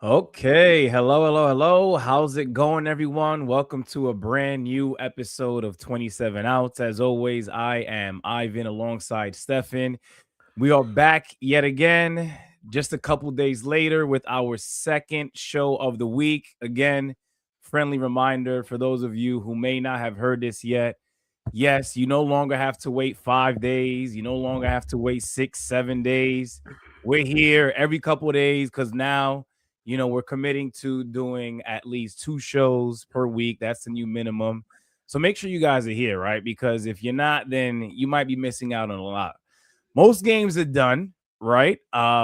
Okay, hello. How's it going, everyone? Welcome to a brand new episode of 27 Outs. As always, I am Ivan alongside Stefan. We are back yet again, just a couple days later, with our second show of the week. Again, friendly reminder for those of you who may not have heard this yet. Yes, you no longer have to wait 5 days. You no longer have to wait 6, 7 days. We're here every couple of days because now, we're committing to doing at least 2 shows per week. That's the new minimum. So make sure you guys are here, right? Because if you're not, then you might be missing out on a lot. Most games are done, right?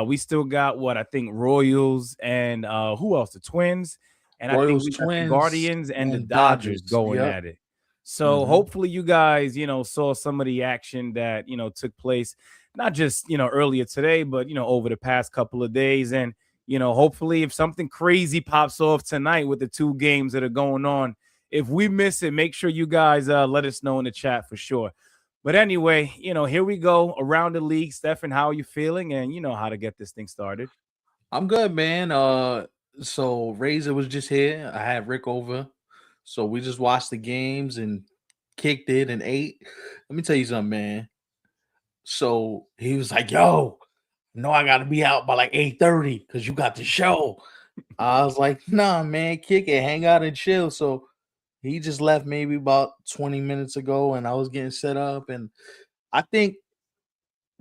We still got what I think Royals and who else? The Twins. And I think Royals, we got the Twins, Guardians and the and Dodgers Dodgers. going Yep. at it. So hmm hopefully you guys, saw some of the action that, took place, not just, earlier today, but, over the past couple of days. And, hopefully if something crazy pops off tonight with the two games that are going on, if we miss it, make sure you guys let us know in the chat for sure. But anyway, here we go around the league. Stefan, how are you feeling? And you know how to get this thing started. I'm good, man. So Razor was just here. I had Rick over, so we just watched the games and kicked it and ate. Let me tell you something, man. So he was like, "Yo, no, I got to be out by like 8:30 because you got the show." I was like, "Nah, man, kick it, hang out and chill." So he just left maybe about 20 minutes ago, and I was getting set up, and I think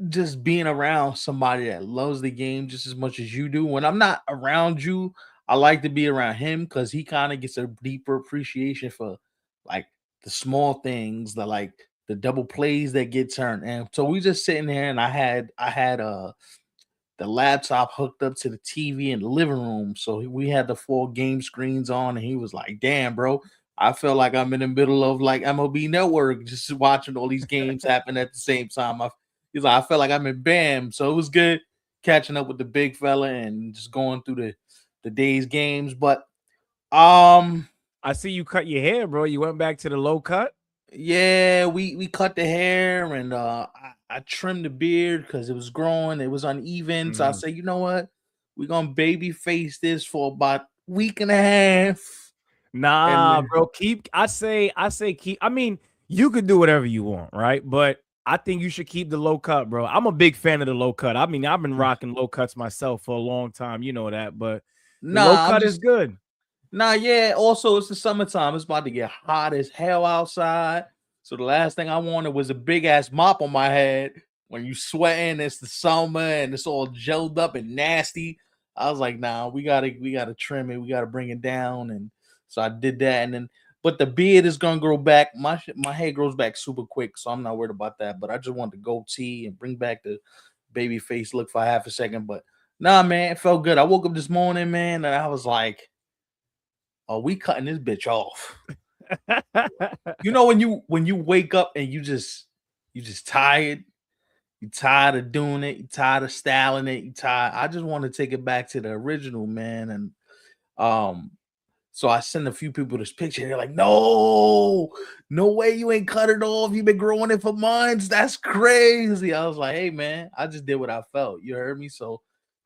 just being around somebody that loves the game just as much as you do. When I'm not around you, I like to be around him because he kind of gets a deeper appreciation for like the small things, the double plays that get turned. And so we just sitting there, and I had the laptop hooked up to the TV in the living room. So we had the 4 game screens on, and he was like, "Damn, bro, I feel like I'm in the middle of like MLB Network, just watching all these games happen at the same time." He's like, "I felt like I'm in BAM." So it was good catching up with the big fella and just going through the day's games. But um, I see you cut your hair, bro. You went back to the low cut. yeah, we cut the hair, and I trimmed the beard because it was growing, it was uneven. So I Mhm. said, you know what? We're gonna baby face this for about week and a half. And Nah, bro. I say keep. I mean, you could do whatever you want, right? But I think you should keep the low cut, bro. I'm a big fan of the low cut. I mean, I've been rocking low cuts myself for a long time. You know that, but the low nah, I'm cut is just good. Nah, yeah. Also, it's the summertime. It's about to get hot as hell outside. So the last thing I wanted was a big ass mop on my head. When you sweating, it's the summer and it's all gelled up and nasty. I was like, nah, we gotta trim it. We gotta bring it down. And so I did that. And then, but the beard is gonna grow back. My hair grows back super quick, so I'm not worried about that. But I just want the goatee and bring back the baby face look for half a second. But nah, man, it felt good. I woke up this morning, man, and I was like, "Oh, we cutting this bitch off." You know when you wake up and you just tired, you tired of doing it, you tired of styling it, you tired. I just want to take it back to the original, man. And um, so I sent a few people this picture. They're like, "No, no way, you ain't cut it off. You've been growing it for months. That's crazy." I was like, "Hey, man, I just did what I felt. You heard me." So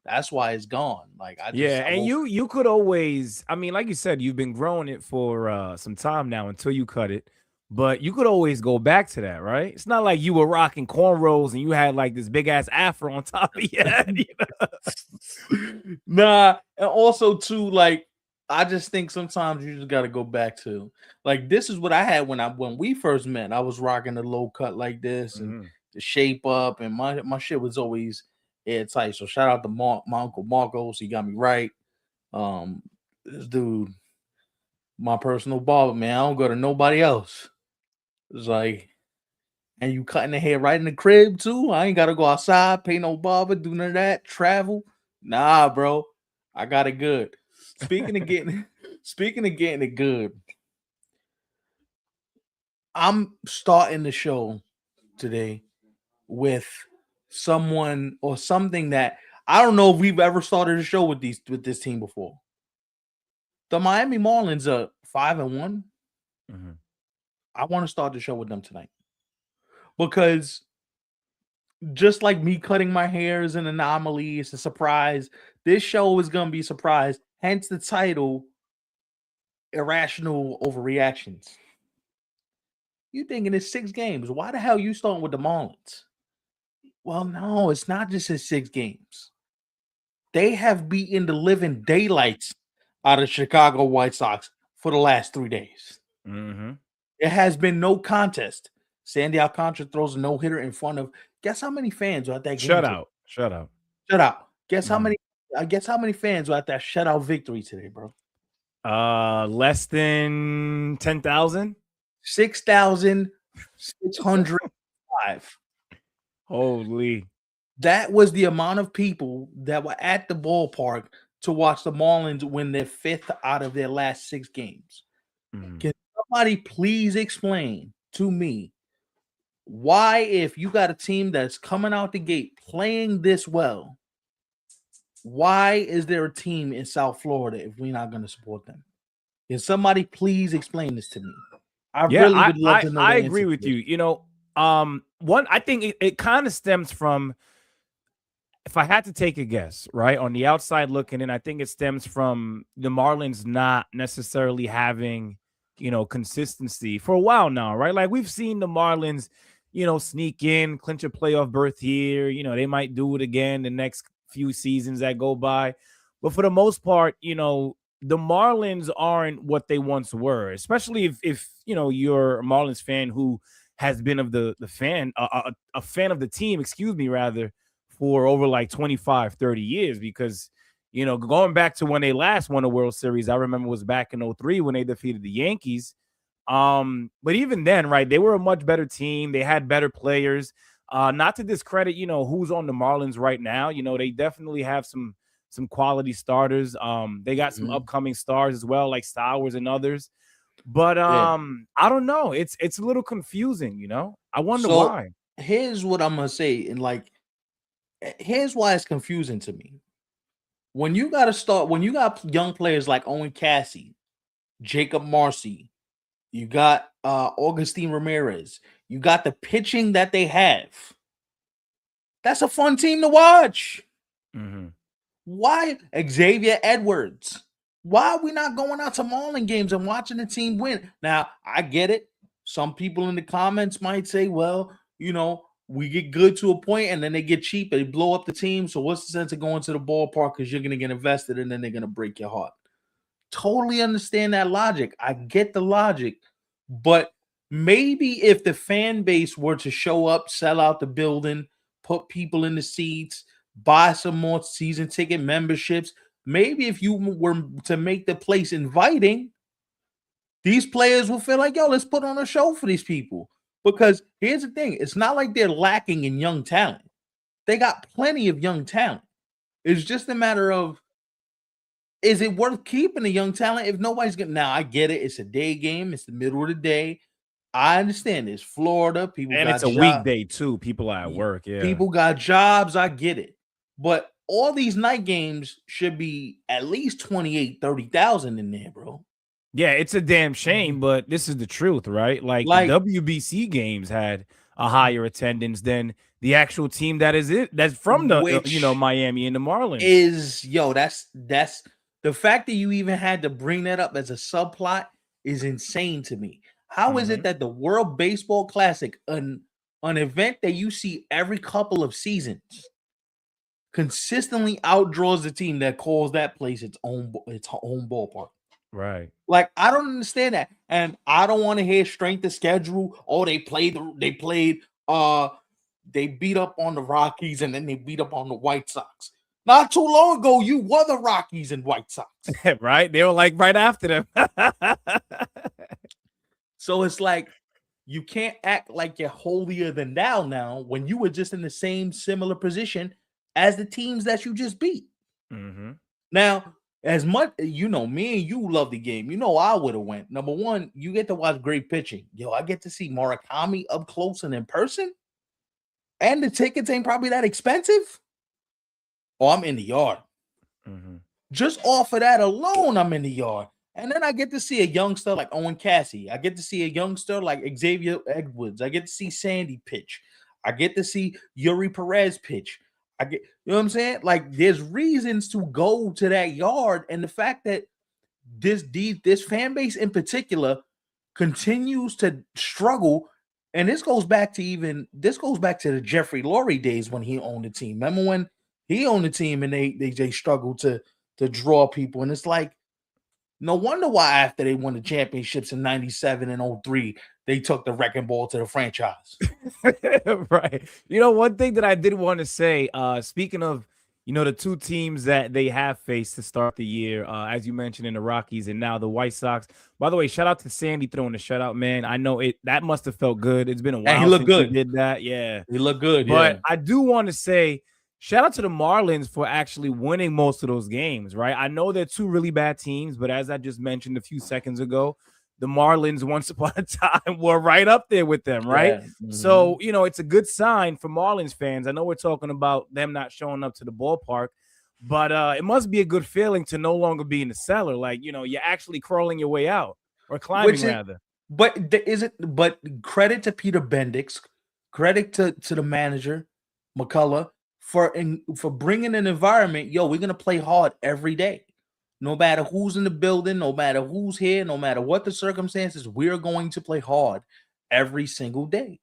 that's why it's gone. Like Yeah, I and woke. you could always, I mean, like you said, you've been growing it for some time now until you cut it, but you could always go back to that, right? It's not like you were rocking cornrows and you had like this big ass afro on top of your head. Nah, and also too, like I just think sometimes you just got to go back to like this is what I had when we first met. I was rocking the low cut like this and Mhm. the shape up, and my shit was always airtight. So shout out to my uncle Marcos, he got me right. Um, this dude, my personal barber, man. I don't go to nobody else. It's like, and you cutting the hair right in the crib too. I ain't gotta go outside, pay no barber, do none of that, travel. Nah, bro. I got it good. Speaking of getting speaking of getting it good, I'm starting the show today with someone or something that I don't know if we've ever started a show with this team before. The Miami Marlins are 5-1. Mhm. I want to start the show with them tonight because just like me cutting my hair is an anomaly, it's a surprise. This show is gonna be a surprise. Hence the title, Irrational Overreactions. You thinking it's 6 games. Why the hell you starting with the Marlins? Well, no, it's not just in 6 games. They have beaten the living daylights out of Chicago White Sox for the last 3 days. Mm-hmm. It has been no contest. Sandy Alcantara throws a no-hitter in front of, guess how many fans were at that game today? Shut out. Shut out. Guess how Mhm. many guess how many fans were at that shutout victory today, bro? Less than 10,000. 6,605. Holy. That was the amount of people that were at the ballpark to watch the Marlins win their 5th out of their last 6 games. Mhm. Can somebody please explain to me why, if you got a team that's coming out the gate playing this well, why is there a team in South Florida if we're not going to support them? Can somebody please explain this to me? I Yeah, really would love to know I the answer agree to with this. you. One, I think it kind of stems from, if I had to take a guess, right, on the outside looking in, I think it stems from the Marlins not necessarily having, consistency for a while now, right? Like we've seen the Marlins, sneak in, clinch a playoff berth here. They might do it again the next few seasons that go by. But for the most part, the Marlins aren't what they once were, especially if you're a Marlins fan who has been of the fan, a fan of the team, excuse me, rather, for over like 25, 30 years, because going back to when they last won a World Series, I remember was back in '03 when they defeated the Yankees. But even then, right, they were a much better team. They had better players. Not to discredit, who's on the Marlins right now. They definitely have some quality starters. They got some Mhm. upcoming stars as well, like Stowers and others. But Yeah. I don't know. It's a little confusing. I wonder So why. here's what I'm gonna say, and here's why it's confusing to me. When you got young players like Owen Cassie, Jacob Marcy, you got Augustine Ramirez, you got the pitching that they have. That's a fun team to watch. Hmm. Why Xavier Edwards? Why are we not going out to Marlin games and watching the team win? Now, I get it. Some people in the comments might say, well, we get good to a point and then they get cheap and they blow up the team. So what's the sense of going to the ballpark, because you're going to get invested and then they're going to break your heart? Totally understand that logic. I get the logic. But maybe if the fan base were to show up, sell out the building, put people in the seats, buy some more season ticket memberships, maybe if you were to make the place inviting, these players will feel like, yo, let's put on a show for these people. Because here's the thing, it's not like they're lacking in young talent. They got plenty of young talent. It's just a matter of, is it worth keeping a young talent if nobody's getting? Now, I get it. It's a day game. It's the middle of the day. I understand this. Florida, people And it's got a jobs. weekday too. People are at work. Yeah. People got jobs. I get it. But all these night games should be at least 28, 30,000 in there, bro. Yeah, it's a damn shame, but this is the truth, right? Like the Like, WBC games had a higher attendance than the actual team that's from the which Miami and the Marlins. is, yo, that's the fact that you even had to bring that up as a subplot is insane to me. How is it Hmm. that the World Baseball Classic, an event that you see every couple of seasons, consistently outdraws the team that calls that place its own ballpark? Right. Like, I don't understand that, and I don't want to hear strength of schedule. Oh, they beat up on the Rockies and then they beat up on the White Sox. Not too long ago, you were the Rockies and White Sox. Right. They were like right after them. So it's like, you can't act like you're holier than thou now when you were just in the same similar position as the teams that you just beat. Hmm. Now, as much me and you love the game. I would have went. Number one, you get to watch great pitching. Yo, I get to see Murakami up close and in person, and the tickets ain't probably that expensive. Oh, I'm in the yard. Hmm. Just off of that alone, I'm in the yard. And then I get to see a youngster like Owen Cassie. I get to see a youngster like Xavier Edwards. I get to see Sandy pitch. I get to see Yuri Perez pitch. I get, you know what I'm saying? Like, there's reasons to go to that yard, and the fact that this fan base in particular continues to struggle. And this goes back to the Jeffrey Lurie days when he owned the team. Remember when he owned the team and they struggled to draw people? And it's like, no wonder why after they won the championships in 97 and '03, they took the wrecking ball to the franchise. Right. You know, one thing that I did want to say, speaking of, you know, the two teams that they have faced to start the year, as you mentioned, in the Rockies and now the White Sox. By the way, shout out to Sandy throwing the shutout, man. I know that must have felt good. It's been a And he while looked since he good. did that. Yeah. He looked good, But yeah. I do want to say, shout out to the Marlins for actually winning most of those games, right? I know they're two really bad teams, but as I just mentioned a few seconds ago, the Marlins, once upon a time, were right up there with them, right? Yeah. So, you know, it's a good sign for Marlins fans. I know we're talking about them not showing up to the ballpark, but it must be a good feeling to no longer be in the cellar. Like, you know, you're actually crawling your way out, or climbing Which is, rather. but credit to Peter Bendix, credit to the manager, McCullough, for bringing an environment. Yo, we're gonna play hard every day, no matter who's in the building, no matter who's here, no matter what the circumstances. We're going to play hard every single day,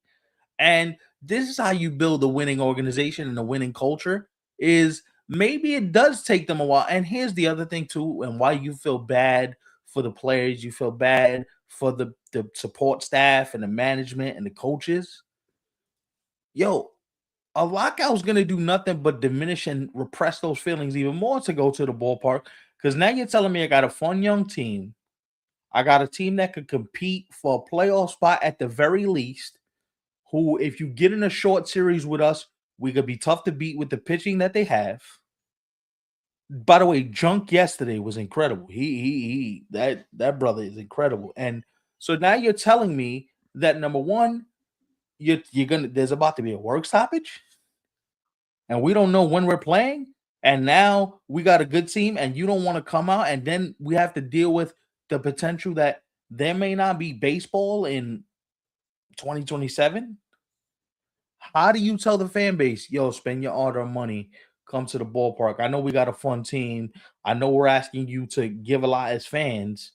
and this is how you build a winning organization and a winning culture. Is maybe it does take them a while. And here's the other thing too, and why you feel bad for the players, you feel bad for the support staff and the management and the coaches. Yo, a lockout's gonna do nothing but diminish and repress those feelings even more to go to the ballpark. Because now you're telling me I got a fun young team. I got a team that could compete for a playoff spot at the very least. Who, if you get in a short series with us, we could be tough to beat with the pitching that they have. By the way, Junk yesterday was incredible. He that brother is incredible. And so now you're telling me that number one, you're gonna there's about to be a work stoppage, and we don't know when we're playing. And now we got a good team, and you don't want to come out, and then we have to deal with the potential that there may not be baseball in 2027. How do you tell the fan base, yo, spend your hard-earned money, come to the ballpark? I know we got a fun team. I know we're asking you to give a lot as fans,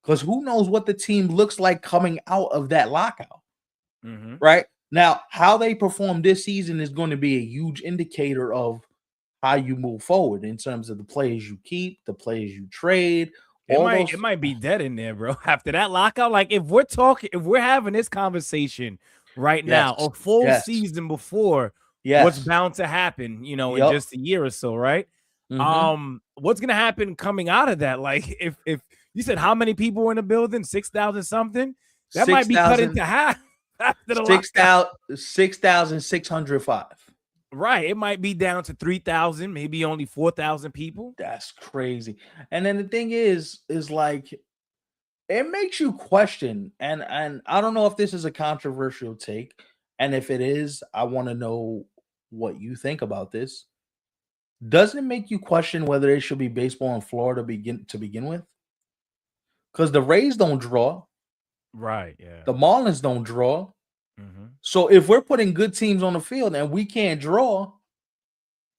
because who knows what the team looks like coming out of that lockout, Mm-hmm. right? Now, how they perform this season is going to be a huge indicator of how you move forward in terms of the players you keep, the players you trade, It all might those. it might be dead in there, bro. After that lockout, like if we're having this conversation right Yes, now, a full yes, season before what's yes. bound to happen, you know, in Yep. just a year or so, right? Mm-hmm. What's gonna happen coming out of that? Like if you said how many people were in the building, 6,000 something, that might Six be cut thousand, into half after the six lockout. thousand, 6,605. Right. It might be down to 3,000, maybe only 4,000 people. That's crazy. And then the thing is like, it makes you question, and I don't know if this is a controversial take, and if it is, I want to know what you think about this. Doesn't it make you question whether it should be baseball in Florida begin with? Because the Rays don't draw, Right. Yeah. the Marlins don't draw. Hmm. So if we're putting good teams on the field and we can't draw,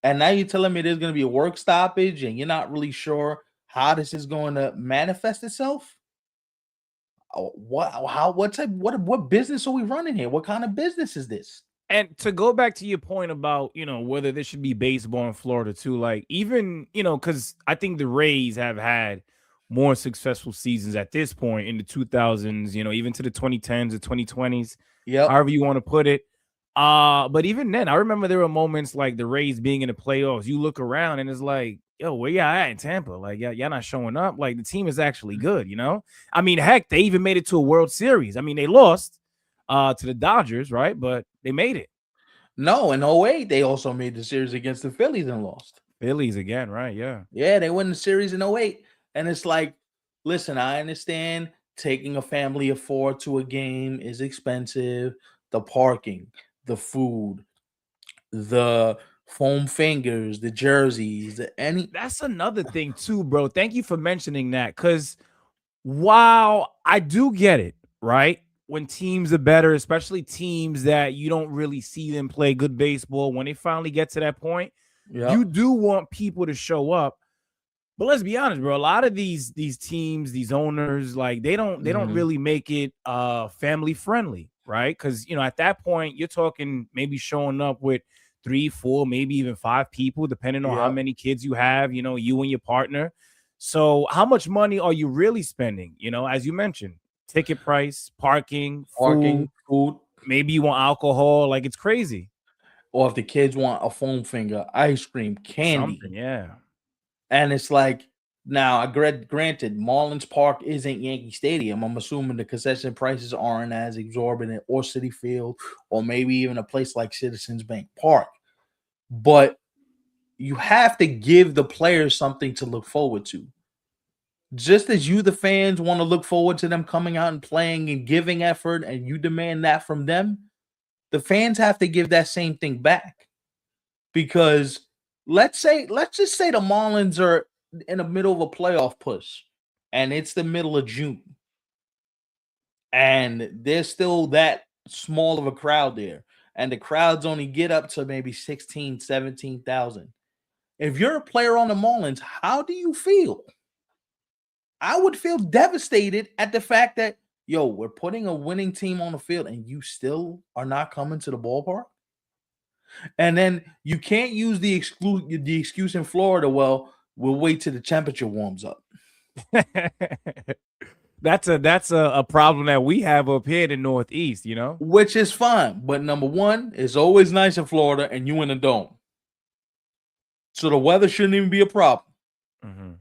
and now you're telling me there's going to be a work stoppage, and you're not really sure how this is going to manifest itself. What business are we running here? What kind of business is this? And to go back to your point about, you know, whether there should be baseball in Florida too, like even, you know, because I think the Rays have had more successful seasons at this point in the 2000s, you know, even to the 2010s, the 2020s, Yep. however you want to put it. But even then, I remember there were moments like the Rays being in the playoffs. You look around and it's like, yo, where y'all at in Tampa? Like, y'all not showing up. Like, the team is actually good, you know? I mean, heck, they even made it to a World Series. I mean, they lost to the Dodgers, right? But they made it. No, in '08 they also made the series against the Phillies and lost. Phillies again, right? Yeah. Yeah, they won the series in '08. And it's like, listen, I understand taking a family of four to a game is expensive. The parking, the food, the foam fingers, the jerseys, any. That's another thing too, bro. Thank you for mentioning that. Cause while I do get it, right? When teams are better, especially teams that you don't really see them play good baseball, when they finally get to that point, Yeah. You do want people to show up. But let's be honest, bro. A lot of these teams, these owners, like they don't Hmm. really make it family friendly, right? Because at that point you're talking maybe showing up with 3, 4, maybe even 5 people, depending on how Yep. many kids you have. You and your partner. So how much money are you really spending? As you mentioned, ticket price, parking, food. Parking, food, Maybe you want alcohol. Like it's crazy. or if the kids want a foam finger, ice cream, Something, candy. yeah. And it's like, now, granted, Marlins Park isn't Yankee Stadium. I'm assuming the concession prices aren't as exorbitant, or Citi Field, or maybe even a place like Citizens Bank Park. But you have to give the players something to look forward to. Just as you, the fans, want to look forward to them coming out and playing and giving effort, and you demand that from them, the fans have to give that same thing back. Because let's just say the Marlins are in the middle of a playoff push, and it's the middle of June, and there's still that small of a crowd there, and the crowds only get up to maybe 16, 17,000. If you're a player on the Marlins, how do you feel? I would feel devastated at the fact that, yo, we're putting a winning team on the field and you still are not coming to the ballpark. And then you can't use the excuse in Florida. Well, we'll wait till the temperature warms up, That's a problem that we have up here in the Northeast. which is fine. But number one, it's always nice in Florida, and you in a dome, so the weather shouldn't even be a problem. Mhm.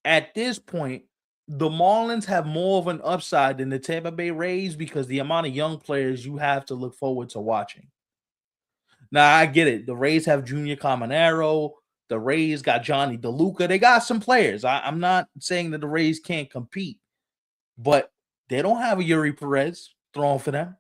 At this point, the Marlins have more of an upside than the Tampa Bay Rays because the amount of young players you have to look forward to watching. Now I get it. The Rays have Junior Caminero. The Rays got Johnny DeLuca. They got some players. I'm not saying that the Rays can't compete, but they don't have a Yuri Perez throwing for them.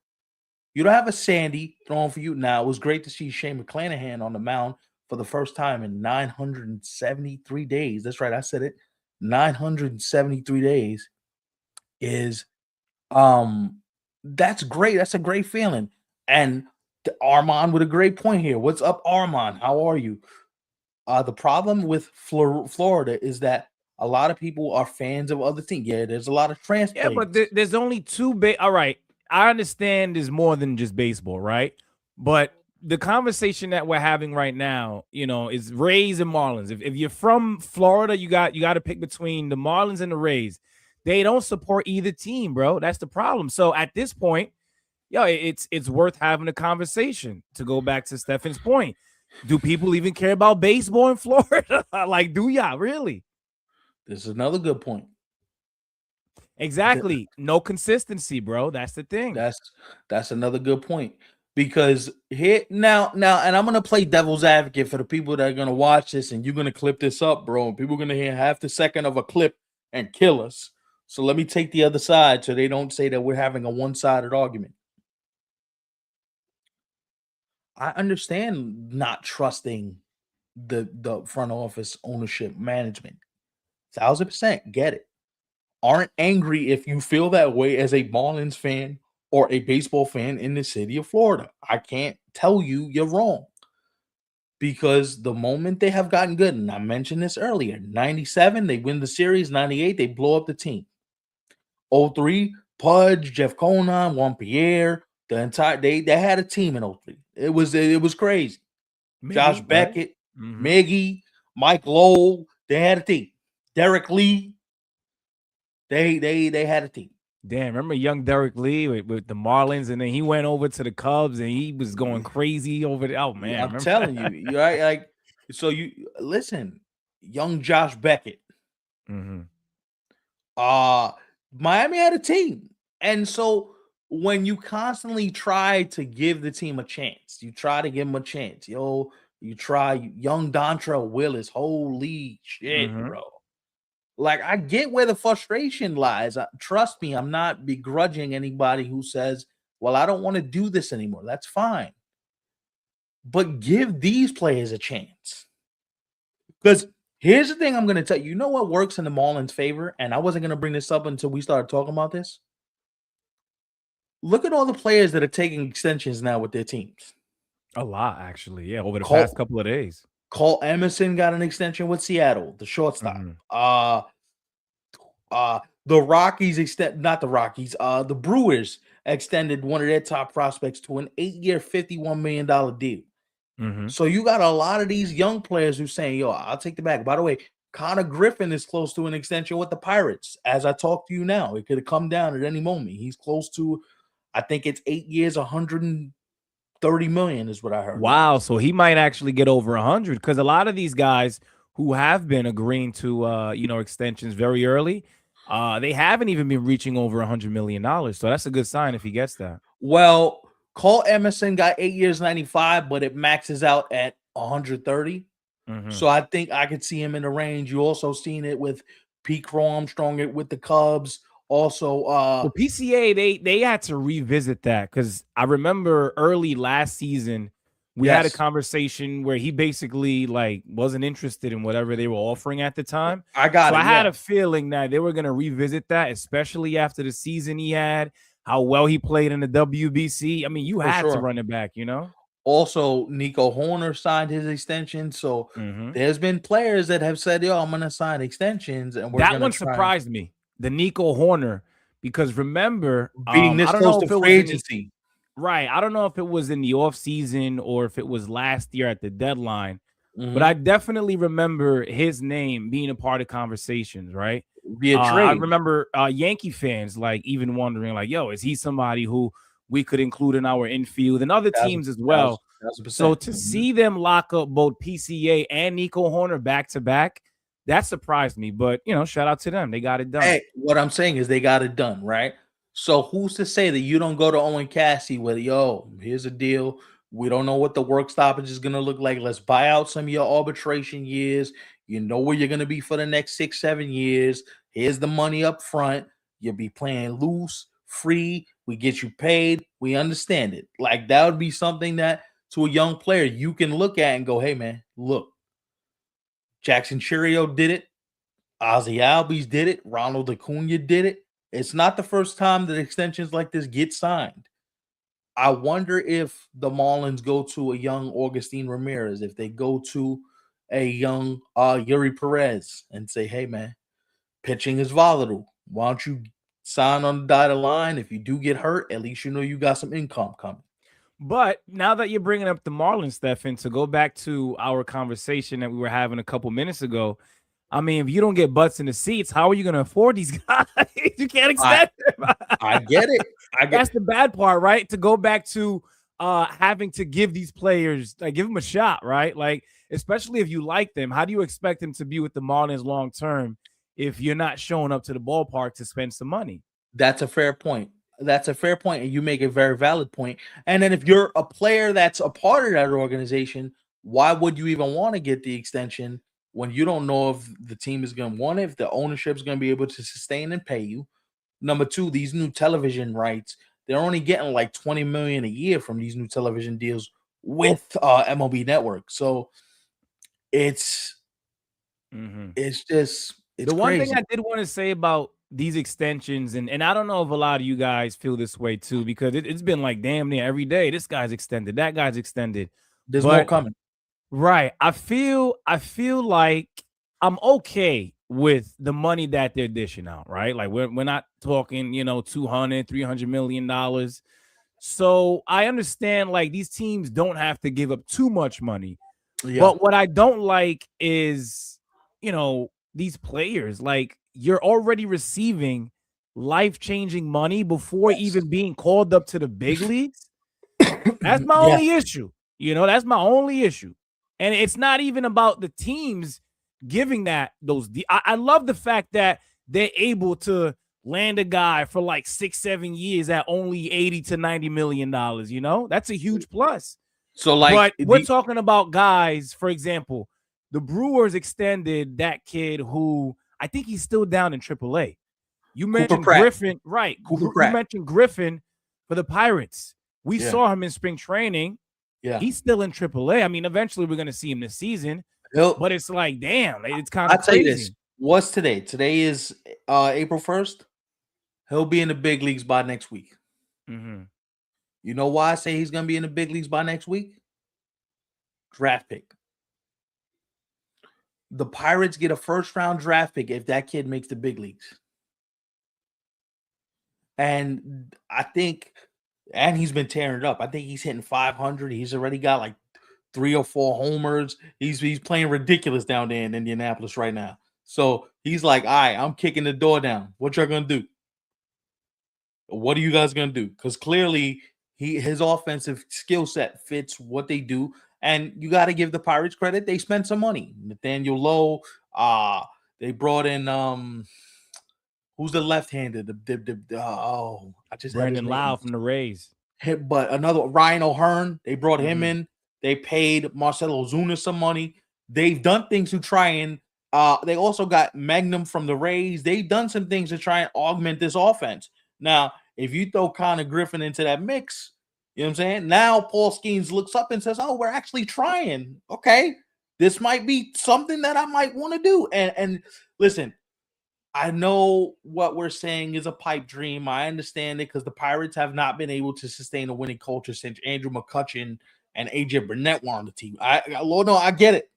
You don't have a Sandy throwing for you. Now, it was great to see Shane McClanahan on the mound for the first time in 973 days. That's right, I said it. 973 days is that's great. That's a great feeling. And Armand with a great point here. What's up, Armand? How are you? The problem with Florida is that a lot of people are fans of other teams. Yeah, there's a lot of Yeah, but transplants. there's only two. All right, I understand there's more than just baseball, right? But the conversation that we're having right now, is Rays and Marlins. If you're from Florida, you got to pick between the Marlins and the Rays. They don't support either team, bro. That's the problem. So at this point, it's worth having a conversation. To go back to Stefan's point, do people even care about baseball in Florida? Like, do y'all really? This is another good point. Exactly. No consistency, bro. That's the thing. That's that's another good point. Because here now, and I'm gonna play devil's advocate for the people that are gonna watch this, and you're gonna clip this up, bro. And people are gonna hear half the second of a clip and kill us. So let me take the other side so they don't say that we're having a one-sided argument. I understand not trusting the front office, ownership, management. 1,000% get it. Aren't angry if you feel that way as a Marlins fan or a baseball fan in the city of Florida. I can't tell you you're wrong, because the moment they have gotten good, and I mentioned this earlier, 97, they win the series, 98, they blow up the team. 03, Pudge, Jeff Conan, Juan Pierre, the entire they had a team in 03. It was crazy. Josh Miggy, right? Beckett, Hmm. Miggy, Mike Lowell, they had a team. Derek Lee, they had a team. Damn, remember young Derek Lee with the Marlins, and then he went over to the Cubs, and he was going crazy over there. Oh Yeah, man, I'm remember? telling you, you right? Like, so you listen, young Josh Beckett. Hmm. Uh Miami had a team. And so when you constantly try to give the team a chance, you try to give them a chance. You try young Dontrell Willis. Holy shit, Hmm. bro. Like, I get where the frustration lies. Trust me, I'm not begrudging anybody who says, well, I don't want to do this anymore. That's fine. But give these players a chance. Because here's the thing I'm going to tell you. You know what works in the Marlins' favor? And I wasn't going to bring this up until we started talking about this. Look at all the players that are taking extensions now with their teams. A lot, actually. Yeah, over the past Cole, couple of days. Cole Emerson got an extension with Seattle, the shortstop. Mhm. The Rockies extend not the Rockies, the Brewers extended one of their top prospects to an 8-year, $51 million deal. Mhm. So you got a lot of these young players who saying, yo, I'll take the bag. By the way, Connor Griffin is close to an extension with the Pirates. As I talk to you now, it could have come down at any moment. He's close to, I think it's 8 years, 130 million is what I heard Wow, last. so he might actually get over 100 because a lot of these guys who have been agreeing to extensions very early, they haven't even been reaching over $100 million. So that's a good sign if he gets that. Well, Cole Emerson got 8 years, 95, but it maxes out at 130. Mhm. So I think I could see him in the range. You also seen it with Pete Crow Armstrong with the Cubs. Also, Well, PCA they had to revisit that because I remember early last season we had a yes, conversation where he basically like wasn't interested in whatever they were offering at the time. I got So I it. had Yeah, a feeling that they were gonna revisit that, especially after the season he had, how well he played in the WBC. I mean, you for had to sure. run it back, you know. Also, Nico Horner signed his extension. So Hmm. there's been players that have said, yo, I'm going to sign extensions and we're That going to one try and surprised me, the Nico Horner, because remember, being I this don't close know to if it free was in the agency. right. I don't know if it was in the off season or if it was last year at the deadline, but I Mhm. definitely remember his name being a part of conversations, right? Via I trade. remember Yankee fans like even wondering, like, yo, is he somebody who we could include in our infield and other Thousand, teams as thousand, well? thousand So percent. to Mhm. see them lock up both PCA and Nico Horner back to back, that surprised me. But shout out to them. They got it done. Hey, what I'm saying is they got it done, right? So who's to say that you don't go to Owen Cassidy with, yo, here's a deal. We don't know what the work stoppage is going to look like. Let's buy out some of your arbitration years. You know where you're going to be for the next 6, 7 years. Here's the money up front. You'll be playing loose, free. We get you paid. We understand it. Like that would be something that to a young player you can look at and go, hey, man, look, Jackson Cheerio did it. Ozzy Albies did it. Ronald Acuna did it. It's not the first time that extensions like this get signed. I wonder if the Marlins go to a young Augustine Ramirez, if they go to a young Yuri Perez and say, hey, man, pitching is volatile. Why don't you sign on the dotted line? If you do get hurt, at least you know you got some income coming. But now that you're bringing up the Marlins, Stefan, to go back to our conversation that we were having a couple minutes ago, I mean, if you don't get butts in the seats, how are you going to afford these guys? You can't I extend them. I get it. I get That's the bad part, right? To go back to having to give these players, like, give them a shot, right? Like, especially if you like them, how do you expect them to be with the Marlins long term if you're not showing up to the ballpark to spend some money? That's a fair point. That's a fair point, and you make a very valid point. And then if you're a player that's a part of that organization, why would you even want to get the extension when you don't know if the team is going to want it, if the ownership is going to be able to sustain and pay you? Number two, these new television rights, they're only getting like 20 million a year from these new television deals with MLB Network. So it's Mm-hmm. it's just it's The one thing crazy. I did want to say about these extensions, and I don't know if a lot of you guys feel this way too, because it's been like damn near every day. This guy's extended, that guy's extended. There's more But coming. right, I feel like I'm okay with the money that they're dishing out, right? Like we're not talking, 200, $300 million. So I understand like these teams don't have to give up too much money. Yeah. But what I don't like is, these players, like you're already receiving life-changing money before Yes. even being called up to the big leagues. That's my Yeah. only issue. That's my only issue. And it's not even about the teams giving I love the fact that they're able to land a guy for like 6, 7 years at only 80 to $90 million. That's a huge plus. So like But we're talking about guys, for example, the Brewers extended that kid who I think he's still down in AAA. You Cooper mentioned Pratt. Griffin, right? Cooper You Pratt. mentioned Griffin for the Pirates. We Yeah. saw him in spring training. Yeah. He's still in AAA. I mean, eventually we're going to see him this season, He'll but it's like, damn, it's kind of I'll tell you this. crazy. What's today? Today is April 1st. He'll be in the big leagues by next week. Hmm. You know why I say he's gonna be in the big leagues by next week? Draft pick. The Pirates get a first-round draft pick if that kid makes the big leagues. And I think, and he's been tearing it up. I think he's hitting 500. He's already got like 3 or 4 homers. He's playing ridiculous down there in Indianapolis right now. So he's like, all right, I'm kicking the door down. What y'all gonna do? What are you guys gonna do? Because clearly his offensive skill set fits what they do. And you got to give the Pirates credit. They spent some money. Nathaniel Lowe, they brought in who's the left-handed? I just had his Brandon name. Lau from the Rays. But another Ryan O'Hearn, they brought him Mhm. in. They paid Marcelo Ozuna some money. They've done things to try and they also got Magnum from the Rays. They've done some things to try and augment this offense. Now, if you throw Connor Griffin into that mix, you know what I'm saying? Now Paul Skeens looks up and says, "Oh, we're actually trying. Okay, this might be something that I might want to do." And listen, I know what we're saying is a pipe dream. I understand it because the Pirates have not been able to sustain a winning culture since Andrew McCutchen and AJ Burnett were on the team. Lord, no, I get it.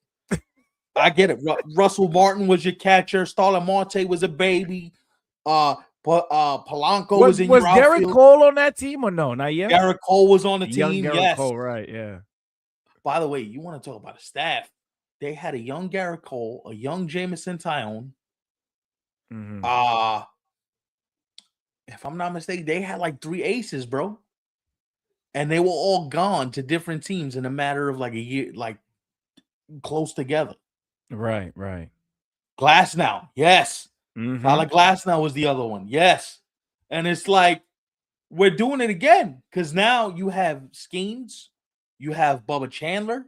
I get it. Russell Martin was your catcher. Starlin Marte was a baby. Polanco was in your Garrett outfield. Cole on that team or no? Not yet. Garrett Cole was on the Young team. Garrett Yes. Cole, right? Yeah. By the way, you want to talk about a staff? They had a young Garrett Cole, a young Jameson Tyone. Mhm. If I'm not mistaken, they had like 3 aces, bro. And they were all gone to different teams in a matter of like a year, like close together. Right. Glasnow, yes. Tyler Mhm. Glasnow was the other one, yes. And it's like we're doing it again because now you have Skeens, you have Bubba Chandler,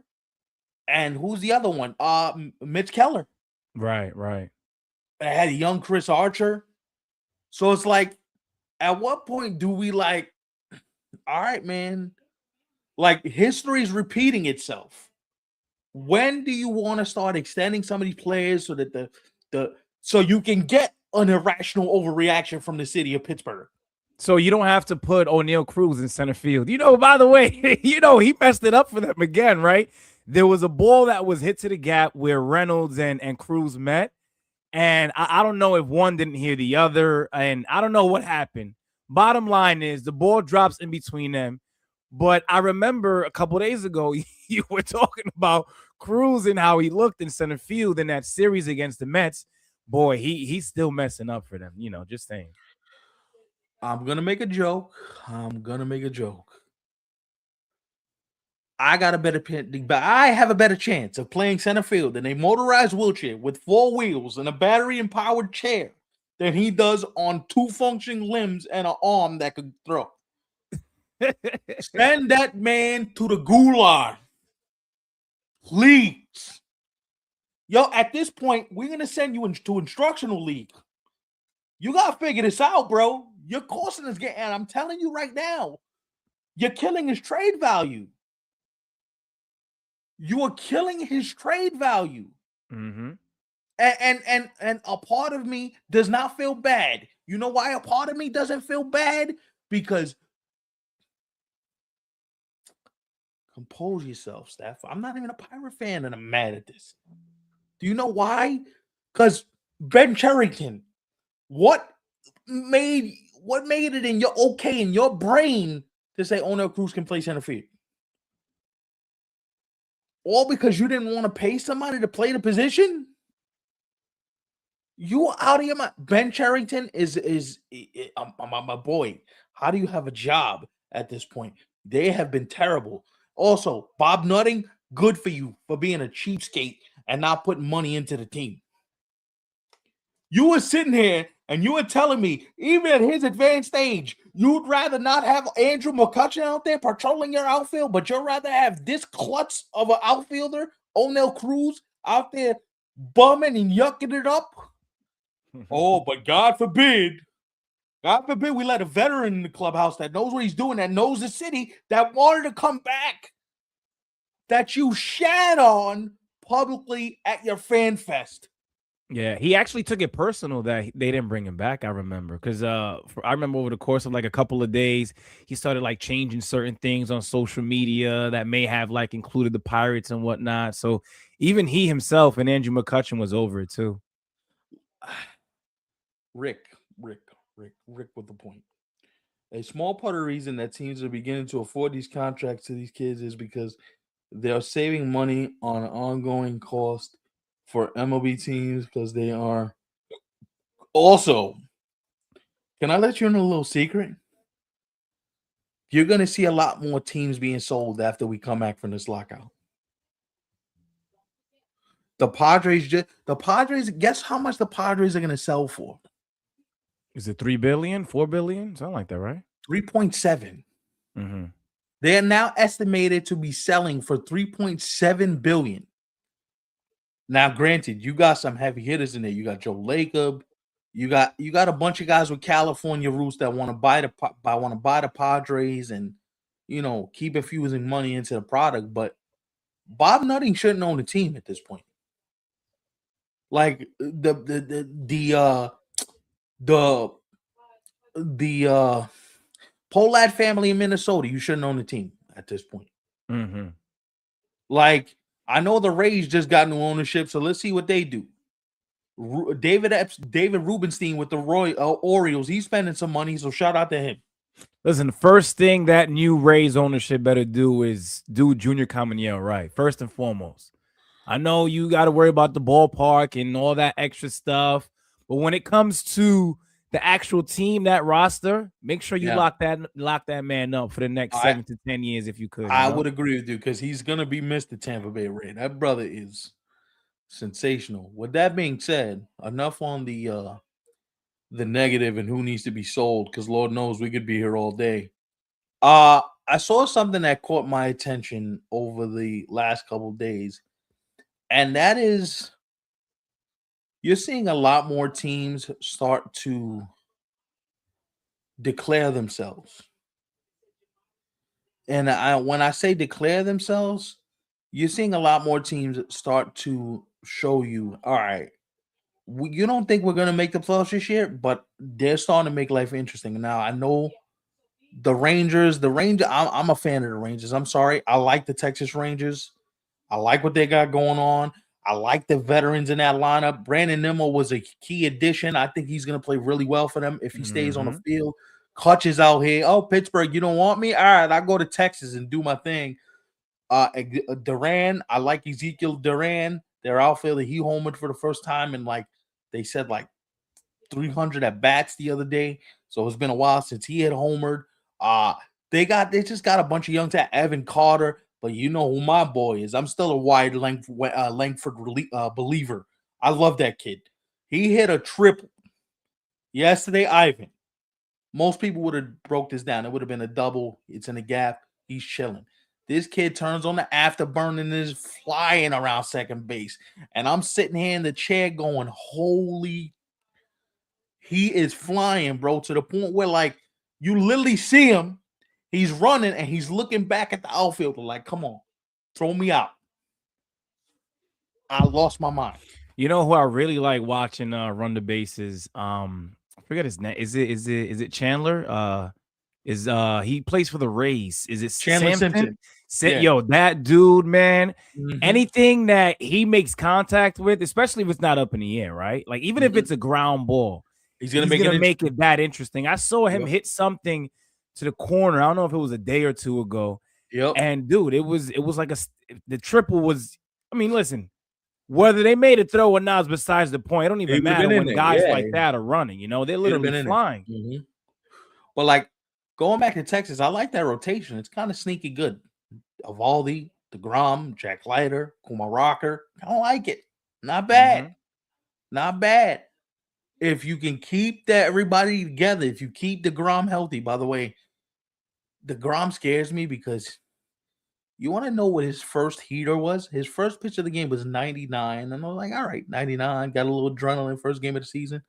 and who's the other one? Mitch Keller. Right. I had a young Chris Archer. So it's like, at what point do we like, all right, man, like history's repeating itself. When do you want to start extending some of these players so that so you can get an irrational overreaction from the city of Pittsburgh? So you don't have to put O'Neal Cruz in center field. By the way, he messed it up for them again, right? There was a ball that was hit to the gap where Reynolds and Cruz met. And I don't know if one didn't hear the other, and I don't know what happened. Bottom line is the ball drops in between them. But I remember a couple days ago, you were talking about Cruz and how he looked in center field in that series against the Mets. Boy, he's still messing up for them, just saying. I'm gonna make a joke. I got a better but I have a better chance of playing center field in a motorized wheelchair with 4 wheels and a battery-empowered chair than he does on 2 functioning limbs and an arm that could throw. Send that man to the gulag. Please. Yo, at this point, we're gonna send you to instructional league. You gotta figure this out, bro. You're costing us getting, and I'm telling you right now, you're killing his trade value. You are killing his trade value. Mm-hmm. And a part of me does not feel bad. You know why a part of me doesn't feel bad? Because compose yourself, Steph. I'm not even a Pirate fan and I'm mad at this. Do you know why? Because Ben Cherington, what made it in your brain to say O'Neal Cruz can play center field? All because you didn't want to pay somebody to play the position? You out of your mind. Ben Cherington is my boy. How do you have a job at this point? They have been terrible. Also, Bob Nutting, good for you for being a cheapskate and not putting money into the team. You were sitting here and you were telling me, even at his advanced age, you'd rather not have Andrew McCutchen out there patrolling your outfield, but you'd rather have this klutz of an outfielder, O'Neal Cruz, out there bumming and yucking it up. Oh, but God forbid we let a veteran in the clubhouse that knows what he's doing, that knows the city, that wanted to come back, that you shat on publicly at your fan fest. Yeah, he actually took it personal that they didn't bring him back. I remember because I remember over the course of like a couple of days, he started like changing certain things on social media that may have like included the Pirates and whatnot. So even he himself and Andrew McCutcheon was over it too. Rick, Rick, Rick with the point. A small part of the reason that teams are beginning to afford these contracts to these kids is because they're saving money on an ongoing cost for MLB teams because they are also. Can I let you in a little secret? You're going to see a lot more teams being sold after we come back from this lockout. The Padres. Guess how much the Padres are going to sell for? Is it 3 billion, 4 billion, something like that, right? 3.7. Mm-hmm. They are now estimated to be selling for 3.7 billion. Now, granted, you got some heavy hitters in there. You got Joe Lacob. You got a bunch of guys with California roots that want to buy the Padres and keep infusing money into the product. But Bob Nutting shouldn't own the team at this point. Like the Pohlad family in Minnesota, you shouldn't own the team at this point. Mm-hmm. Like, I know the Rays just got new ownership, so let's see what they do. David Rubenstein with the Orioles, he's spending some money, so shout out to him. Listen, the first thing that new Rays ownership better do is do Junior Caminero right, first and foremost. I know you got to worry about the ballpark and all that extra stuff, but when it comes to the actual team, that roster, make sure you Yeah, lock that man up for the next I 7 to 10 years if you could. I would agree with you because he's gonna be missed at Tampa Bay Ray. That brother is sensational. With that being said, enough on the negative and who needs to be sold because Lord knows we could be here all day. I saw something that caught my attention over the last couple days, and that is you're seeing a lot more teams start to declare themselves. And when I say declare themselves, you're seeing a lot more teams start to show you, all right, you don't think we're going to make the playoffs this year, but they're starting to make life interesting. Now, I know I'm a fan of the Rangers. I'm sorry. I like the Texas Rangers. I like what they got going on. I like the veterans in that lineup. Brandon Nimmo was a key addition. I think he's going to play really well for them if he stays on the Mm-hmm. field. Kutch is out here. Oh, Pittsburgh, you don't want me? All right, I go to Texas and do my thing. Duran, I like Ezekiel Duran. Their outfielder, he homered for the first time in they said 300 at bats the other day. So it's been a while since he had homered. Uh they just got a bunch of young talent. Evan Carter, but you know who my boy is. I'm still a wide Langford believer. I love that kid. He hit a triple yesterday. Ivan. Most people would have broke this down. It would have been a double. It's in the gap. He's chilling. This kid turns on the afterburner and is flying around second base. And I'm sitting here in the chair going, holy, he is flying, bro, to the point where you literally see him. He's running and he's looking back at the outfielder like, come on, throw me out. I lost my mind. You know who I really like watching run the bases? I forget his name. Is it Chandler? Is he plays for the Rays? Is it Chandler Sampson? Simpson. Yeah. Yo, that dude, man. Mm-hmm. Anything that he makes contact with, especially if it's not up in the air, right? Like even if Mm-hmm. it's a ground ball, He's gonna he's make it gonna make interesting. it that interesting. I saw him Yep. hit something to the corner. I don't know if it was a day or two ago. Yep. And dude, it was like the triple was. I mean, listen, whether they made a throw or not is besides the point. It don't He even would have matter been in when there. guys Yeah. like that are running. They're He'd have literally been in there. flying. Mm-hmm. But going back to Texas, I like that rotation. It's kind of sneaky good. Evaldi, DeGrom, Jack Leiter, Kumar Rocker. I don't like it. Not bad. Mm-hmm. Not bad. If you can keep everybody together, if you keep DeGrom healthy, by the way, DeGrom scares me because you want to know what his first heater was? His first pitch of the game was 99. And I was like, all right, 99. Got a little adrenaline first game of the season.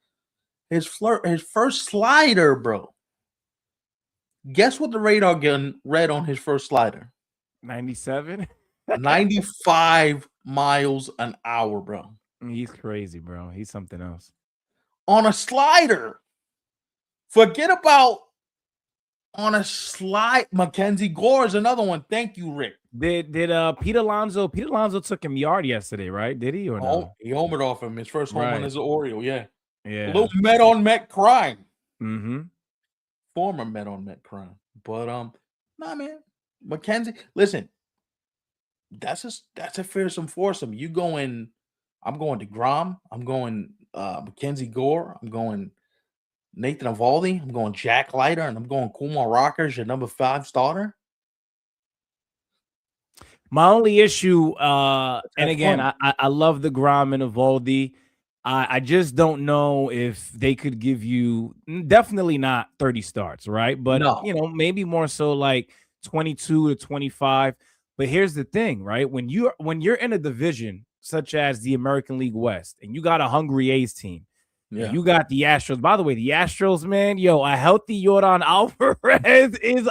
His first slider, bro. Guess what the radar gun read on his first slider? 97. 95 miles an hour, bro. He's crazy, bro. He's something else. on a slider. Forget about on a slide. Mackenzie Gore is another one. Thank you, Rick. Did Pete Alonso took him yard yesterday, right? Did he or Oh, no? he homered off him. His first home run Right. as an Oriole. Yeah. A Yeah. little Met on Met crime. Mm-hmm. Former Met on Met crime. But nah, man. Mackenzie, listen, that's a fearsome foursome. You going, I'm going to Grom, I'm going Mackenzie Gore, I'm going Nathan Evaldi, I'm going Jack Leiter, and I'm going Kumar Rockers, your number 5 starter. My only issue, Let's and have again, fun. I love the Grom and Evaldi. I just don't know if they could give you definitely not 30 starts, right? But No. maybe more so like 22 to 25. But here's the thing, right? When you're in a division such as the American League West, and you got a hungry A's team, and Yeah. you got the Astros. By the way, the Astros, man, yo, a healthy Yordan Alvarez is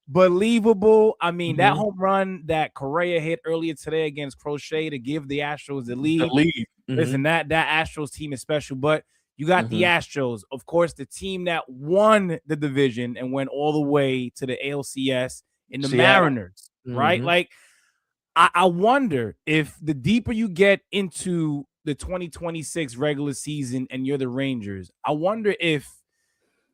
unbelievable. I mean, that Mhm. home run that Correa hit earlier today against Crochet to give the Astros the The lead. lead. Listen, Mhm. that Astros team is special, but you got the Mhm. Astros, of course, the team that won the division and went all the way to the ALCS in the Seattle. Mariners, right? Mhm. Like, I wonder if the deeper you get into the 2026 regular season and you're the Rangers, I wonder if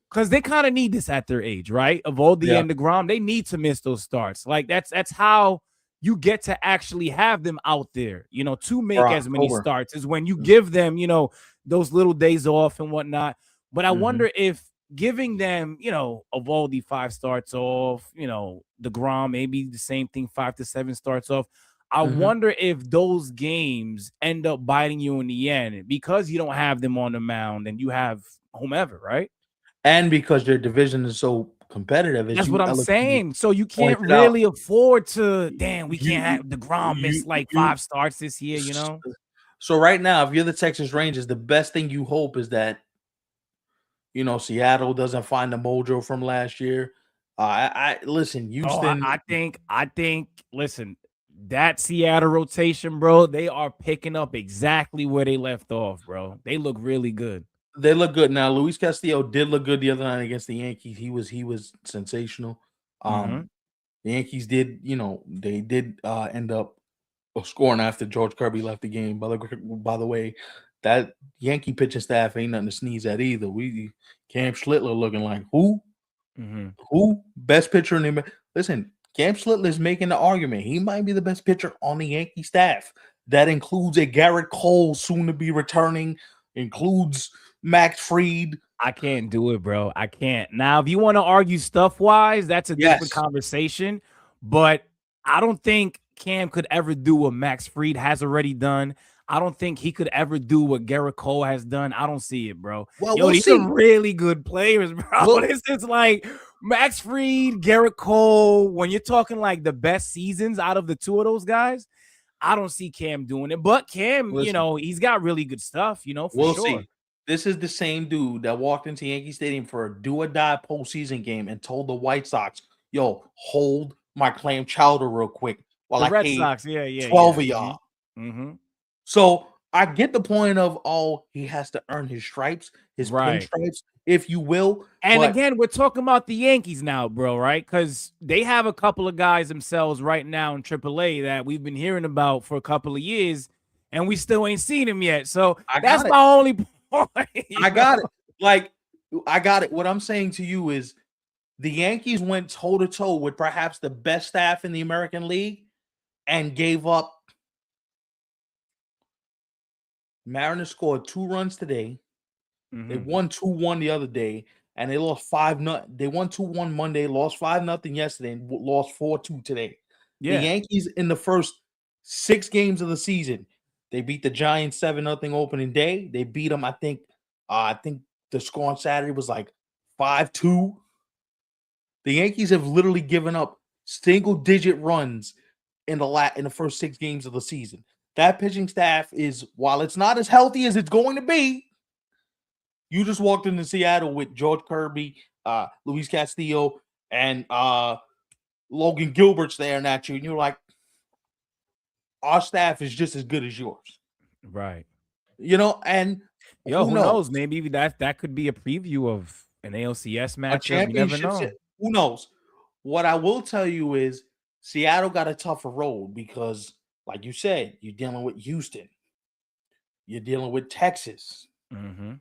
because they kind of need this at their age, right? Of all the Yeah. end of Grom, they need to miss those starts. Like that's how you get to actually have them out there, to For make as many October. starts is when you give them, those little days off and whatnot. But I Mhm. wonder if giving them, of all the 5 starts off, the Grom, maybe the same thing, 5 to 7 starts off. I Mhm. wonder if those games end up biting you in the end because you don't have them on the mound and you have whomever, right? And because their division is so competitive, as That's you what I'm eloquently saying. So you can't pointed out, really afford to, damn, we you can't you have DeGrom miss you like you 5 starts this year. so right now, if you're the Texas Rangers, the best thing you hope is that Seattle doesn't find the mojo from last year. I listen, Oh, I, Houston. I think, I think, listen, that Seattle rotation, bro, they are picking up exactly where they left off, bro. They look really good. They look good now. Luis Castillo did look good the other night against the Yankees. He was sensational. Mm-hmm. The Yankees did, they did end up scoring after George Kirby left the game. By the way, that Yankee pitching staff ain't nothing to sneeze at either. We Cam Schlittler looking like who? Mm-hmm. Who? Best pitcher in the listen, Cam Schlittler is making the argument. He might be the best pitcher on the Yankee staff. That includes a Garrett Cole soon to be returning, includes Max Fried. I can't do it, bro. I can't. Now, if you want to argue stuff wise, that's a different Yes. conversation. But I don't think Cam could ever do what Max Fried has already done. I don't think he could ever do what Garrett Cole has done. I don't see it, bro. Well, Yo, we'll these are see. really good players, bro. Well, This is like Max Fried, Garrett Cole. When you're talking like the best seasons out of the two of those guys, I don't see Cam doing it. But Cam, listen, he's got really good stuff, for we'll sure. see. This is the same dude that walked into Yankee Stadium for a do or die postseason game and told the White Sox, "Yo, hold my clam chowder real quick while The I Red cave Sox, yeah, yeah, 12 yeah. of Mhm. y'all." Mhm. So I get the point of he has to earn his stripes, his Right. pinstripes, if you will. And But again, we're talking about the Yankees now, bro, right? Because they have a couple of guys themselves right now in AAA that we've been hearing about for a couple of years, and we still ain't seen them yet. So I that's got it. my only point. I got it. Like, I got it. What I'm saying to you is the Yankees went toe to toe with perhaps the best staff in the American League and gave up. Mariners scored 2 runs today. They Mhm. won 2-1 the other day, and they lost 5-0. They won 2-1 Monday, lost 5-0 yesterday, and lost 4-2 today. The Yeah. Yankees in the first 6 games of the season, they beat the Giants 7-0 opening day. They beat them, I think the score on Saturday was like 5-2. The Yankees have literally given up single-digit runs in the first 6 games of the season. That pitching staff is, while it's not as healthy as it's going to be, you just walked into Seattle with George Kirby, Luis Castillo, and Logan Gilbert staring at you, and you're like, our staff is just as good as yours. Right. And Yo, who who knows? knows? Maybe that could be a preview of an ALCS A matchup. You never championship, know. who knows? What I will tell you is Seattle got a tougher road because, like you said, you're dealing with Houston, you're dealing with Texas, Mm-hmm.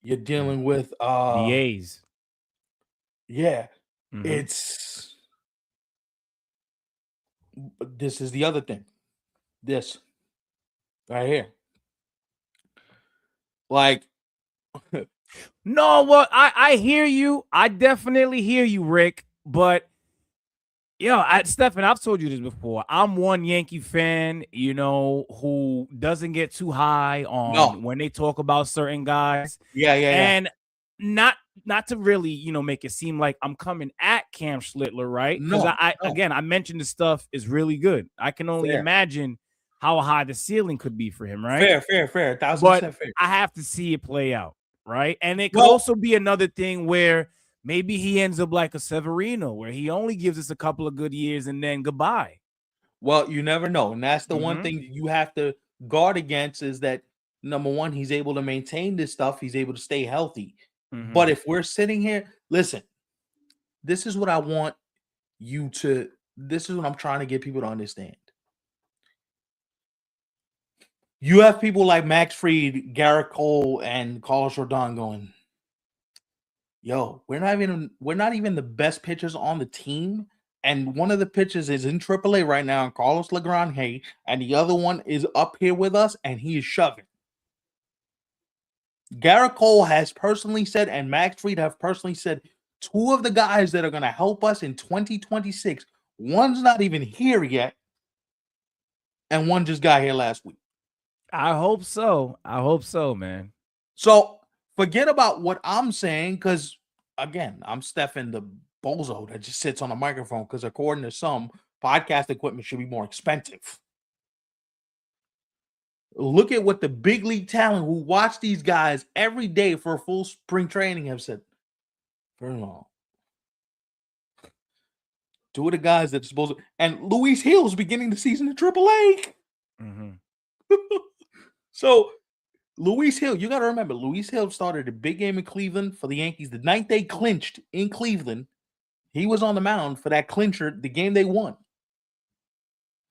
you're And dealing with the A's. yeah, Mm-hmm. it's this is the other thing. This right here. Like No, well, I hear you. I definitely hear you, Rick. But Stefan, I've told you this before. I'm one Yankee fan, who doesn't get too high no. on when they talk about certain guys, Yeah. and not not to really, make it seem like I'm coming at Cam Schlittler, right? Because No, I no. again, I mentioned the stuff is really good. I can only Fair. imagine how high the ceiling could be for him, right? Fair. But 1,000% fair. I have to see it play out, right? And it could Well, also be another thing where maybe he ends up like a Severino, where he only gives us a couple of good years and then goodbye. well, you never know. And that's the one Mm-hmm. thing you have to guard against is that number one, he's able to maintain this stuff, he's able to stay healthy. Mm-hmm. But if we're sitting here, listen, this is what I want you to, this is what I'm trying to get people to understand. You have people like Max Fried, Garrett Cole, and Carlos Rodon going, yo, we're not even the best pitchers on the team. And one of the pitchers is in AAA right now, Carlos Legrand, and the other one is up here with us, and he is shoving. Garrett Cole has personally said, and Max Fried have personally said, two of the guys that are going to help us in 2026, one's not even here yet, and one just got here last week. I hope so. I hope so, man. So forget about what I'm saying, because again, I'm Stefan the bozo that just sits on a microphone, because according to some, podcast equipment should be more expensive. Look at what the big league talent who watch these guys every day for full spring training have said. First of all, two of the guys that are supposed to, and Luis Hill's beginning the season in AAA. Mm-hmm. So Luis Hill, you got to remember, Luis Hill started a big game in Cleveland for the Yankees. The night they clinched in Cleveland, he was on the mound for that clincher, the game they won.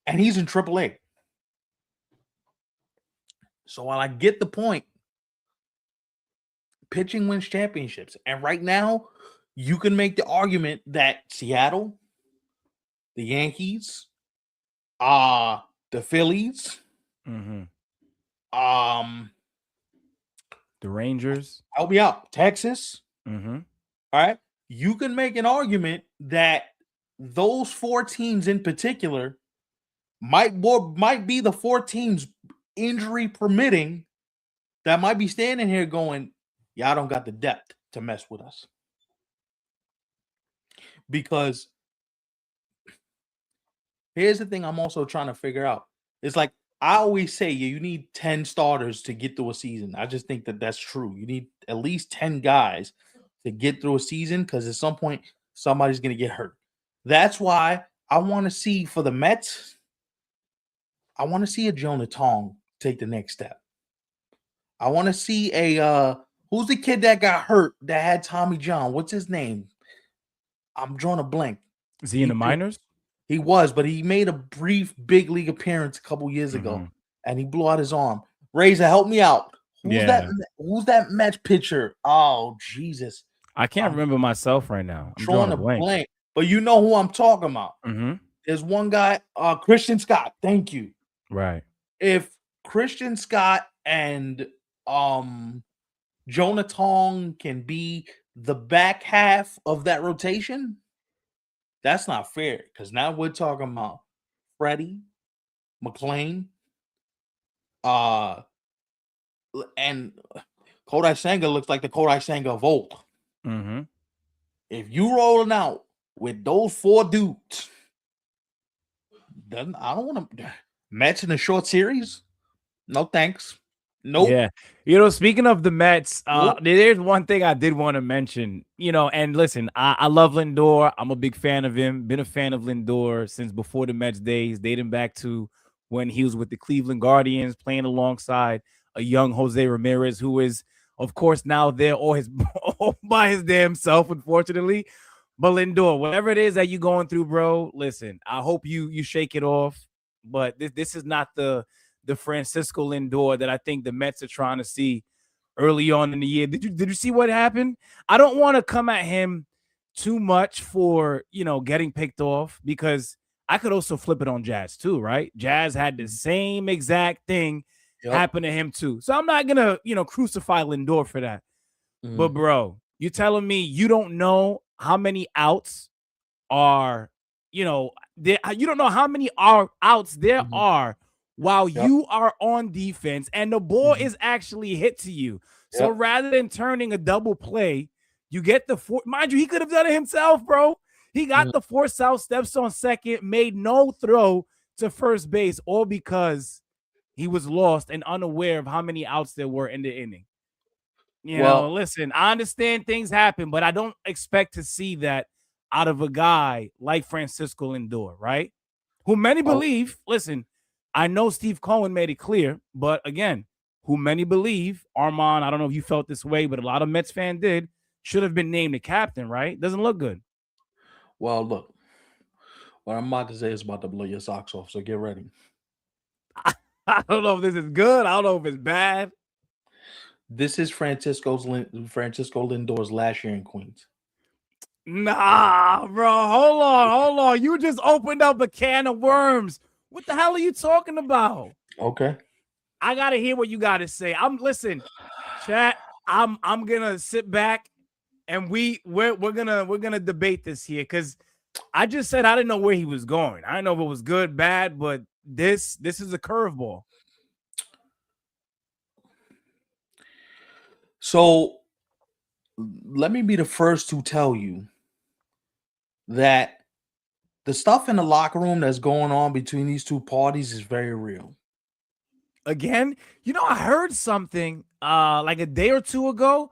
And he's in AAA. So while I get the point, pitching wins championships. And right now, you can make the argument that Seattle, the Yankees, the Phillies, Mm-hmm. the Rangers. help me out, Texas. Mm-hmm. All right. You can make an argument that those four teams in particular might be the four teams, injury permitting, that might be standing here going, y'all don't got the depth to mess with us. Because here's the thing I'm also trying to figure out. It's like I always say, you need 10 starters to get through a season. I just think that that's true. You need at least 10 guys to get through a season, because at some point somebody's going to get hurt. That's why I want to see for the Mets, I want to see a Jonah Tong take the next step. I want to see a who's the kid that got hurt that had Tommy John? What's his name? I'm drawing a blank. Is he in the minors? He was, but he made a brief big league appearance a couple years ago, Mm-hmm. and he blew out his arm. Razor, help me out. Who's that? Yeah. Who's that Mets pitcher? Oh, Jesus. I can't I'm remember myself right now. I'm drawing drawing a a blank. blank. But you know who I'm talking about. Mm-hmm. There's one guy, Christian Scott. Thank you. Right. If Christian Scott and Jonah Tong can be the back half of that rotation, that's not fair, because now we're talking about Freddie, McLean, and Kodai Senga looks like the Kodai Senga of old. Mm-hmm. If you rolling out with those four dudes, then I don't want to Mets in a short series. No thanks. Nope. Yeah. Speaking of the Mets, Nope. there's one thing I did want to mention, and listen, I love Lindor. I'm a big fan of him. Been a fan of Lindor since before the Mets days, dating back to when he was with the Cleveland Guardians, playing alongside a young Jose Ramirez, who is, of course, now there all by his damn self, unfortunately. But Lindor, whatever it is that you're going through, bro, listen, I hope you shake it off. But this is not the Francisco Lindor that I think the Mets are trying to see early on in the year. Did you see what happened? I don't want to come at him too much for getting picked off, because I could also flip it on Jazz too, right? Jazz had the same exact thing Yep. happen to him too. So I'm not gonna crucify Lindor for that. But Mhm. bro, you telling me you don't know how many outs are, there, you don't know how many outs there Mhm. are while Yep. you are on defense and the ball Mhm. is actually hit to you. So Yep. rather than turning a double play, you get the four. Mind you, he could have done it himself, bro. He got Mhm. the force out, steps on second, made no throw to first base, all because he was lost and unaware of how many outs there were in the inning. Well, Listen, I understand things happen, but I don't expect to see that out of a guy like Francisco Lindor, right? Who many oh, believe, listen, I know Steve Cohen made it clear, but again, who many believe, Armand, I don't know if you felt this way, but a lot of Mets fans did, should have been named the captain, right? Doesn't look good. well, look, what I'm about to say is about to blow your socks off, so get ready. I don't know if this is good. I don't know if it's bad. This is Francisco Lindor's last year in Queens. Nah, bro. Hold on. You just opened up a can of worms. What the hell are you talking about? Okay. I gotta hear what you gotta say. Listen, chat. I'm gonna sit back and we're gonna debate this here, because I just said I didn't know where he was going. I didn't know if it was good, bad, but this is a curveball. So let me be the first to tell you that the stuff in the locker room that's going on between these two parties is very real. Again, I heard something like a day or two ago,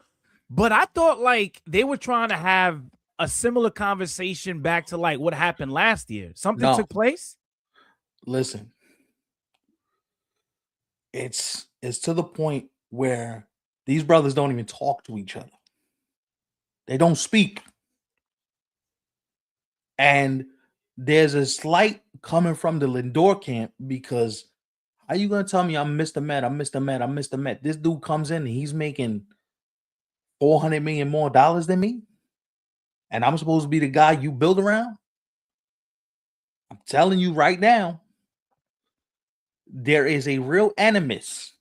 but I thought like they were trying to have a similar conversation back to like what happened last year. Something No, took place. listen, it's to the point where these brothers don't even talk to each other. They don't speak. And there's a slight coming from the Lindor camp because how you gonna tell me I'm Mr. Met? I'm Mr. Met. I'm Mr. Met. This dude comes in and he's making 400 million more dollars than me, and I'm supposed to be the guy you build around. I'm telling you right now, there is a real animus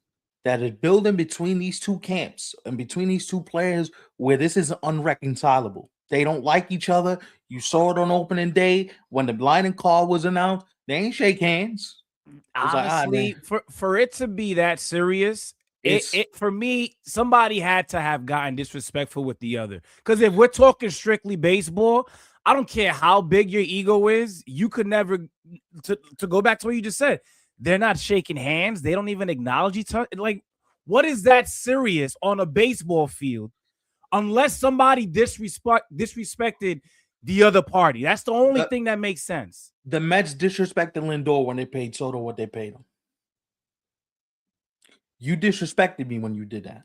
that is building between these two camps and between these two players where this is unreconcilable. They don't like each other. You saw it on opening day when the blinding call was announced. They ain't shake hands. It was like, man, Honestly, for it to be that serious, it, it's it for me, somebody had to have gotten disrespectful with the other. Because if we're talking strictly baseball, I don't care how big your ego is, you could never, to go back to what you just said. They're not shaking hands. They don't even acknowledge each other. Like, what is that serious on a baseball field? Unless somebody disrespected the other party. That's the only the, thing that makes sense. the Mets disrespected Lindor when they paid Soto what they paid him. You disrespected me when you did that.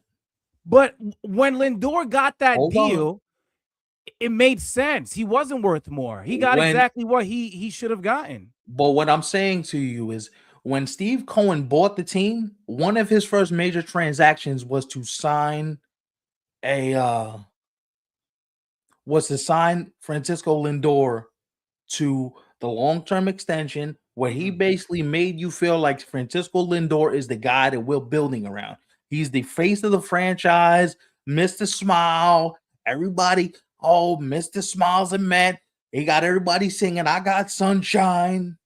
But when Lindor got that Hold on. deal, it made sense. He wasn't worth more. He got When exactly what he should have gotten. But what I'm saying to you is when Steve Cohen bought the team, one of his first major transactions a was to sign Francisco Lindor to the long-term extension where he Mhm. basically made you feel like Francisco Lindor is the guy that we're building around. He's the face of the franchise, Mr. Smile. Everybody, oh, Mr. Smiles and Matt. He got everybody singing, I got sunshine.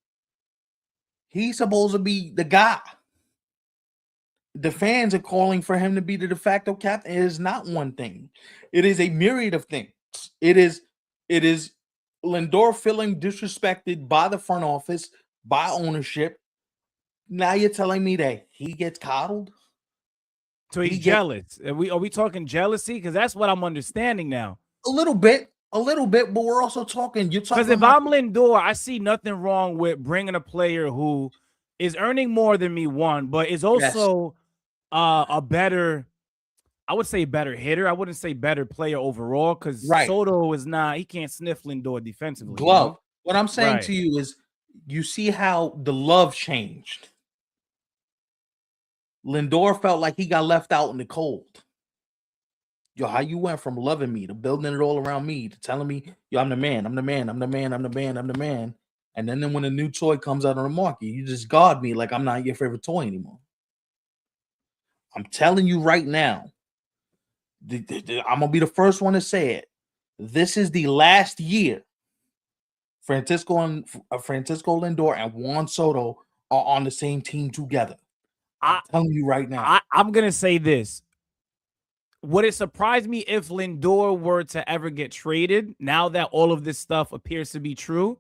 He's supposed to be the guy. The fans are calling for him to be the de facto captain. It is not one thing. It is a myriad of things. It is Lindor feeling disrespected by the front office, by ownership. Now you're telling me that he gets coddled? So he's He gets jealous. Are we talking jealousy? Because that's what I'm understanding now. a little bit, but we're also talking. You're Because talking if about I'm Lindor, I see nothing wrong with bringing a player who is earning more than me, one, but is Yes. also a better, I would say better hitter. I wouldn't say better player overall because Right. Soto is not, he can't sniff Lindor defensively, you Glove. know? What I'm saying to Right. you is you see how the love changed. Lindor felt like he got left out in the cold. Yo, how you went from loving me to building it all around me to telling me, yo, I'm the man, I'm the man, I'm the man, I'm the man, I'm the man. And then when a new toy comes out on the market, you just guard me like I'm not your favorite toy anymore. I'm telling you right now, I'm gonna be the first one to say it. This is the last year Francisco Lindor and Juan Soto are on the same team together. I'm I, telling you right now. I'm going to say this. Would it surprise me if Lindor were to ever get traded now that all of this stuff appears to be true?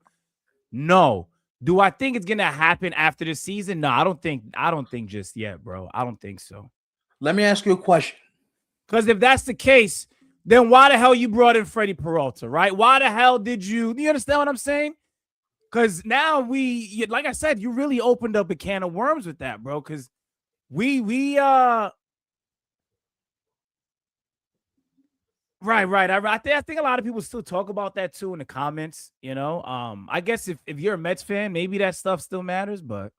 No. Do I think it's gonna happen after the season? No, I don't think. I don't think just yet, bro. I don't think so. Let me ask you a question. Because if that's the case, then why the hell you brought in Freddie Peralta, right? Why the hell did you? Do you understand what I'm saying? Because now like I said, you really opened up a can of worms with that, bro. Because we right. I think a lot of people still talk about that too in the comments. You know, I guess if you're a Mets fan, maybe that stuff still matters, but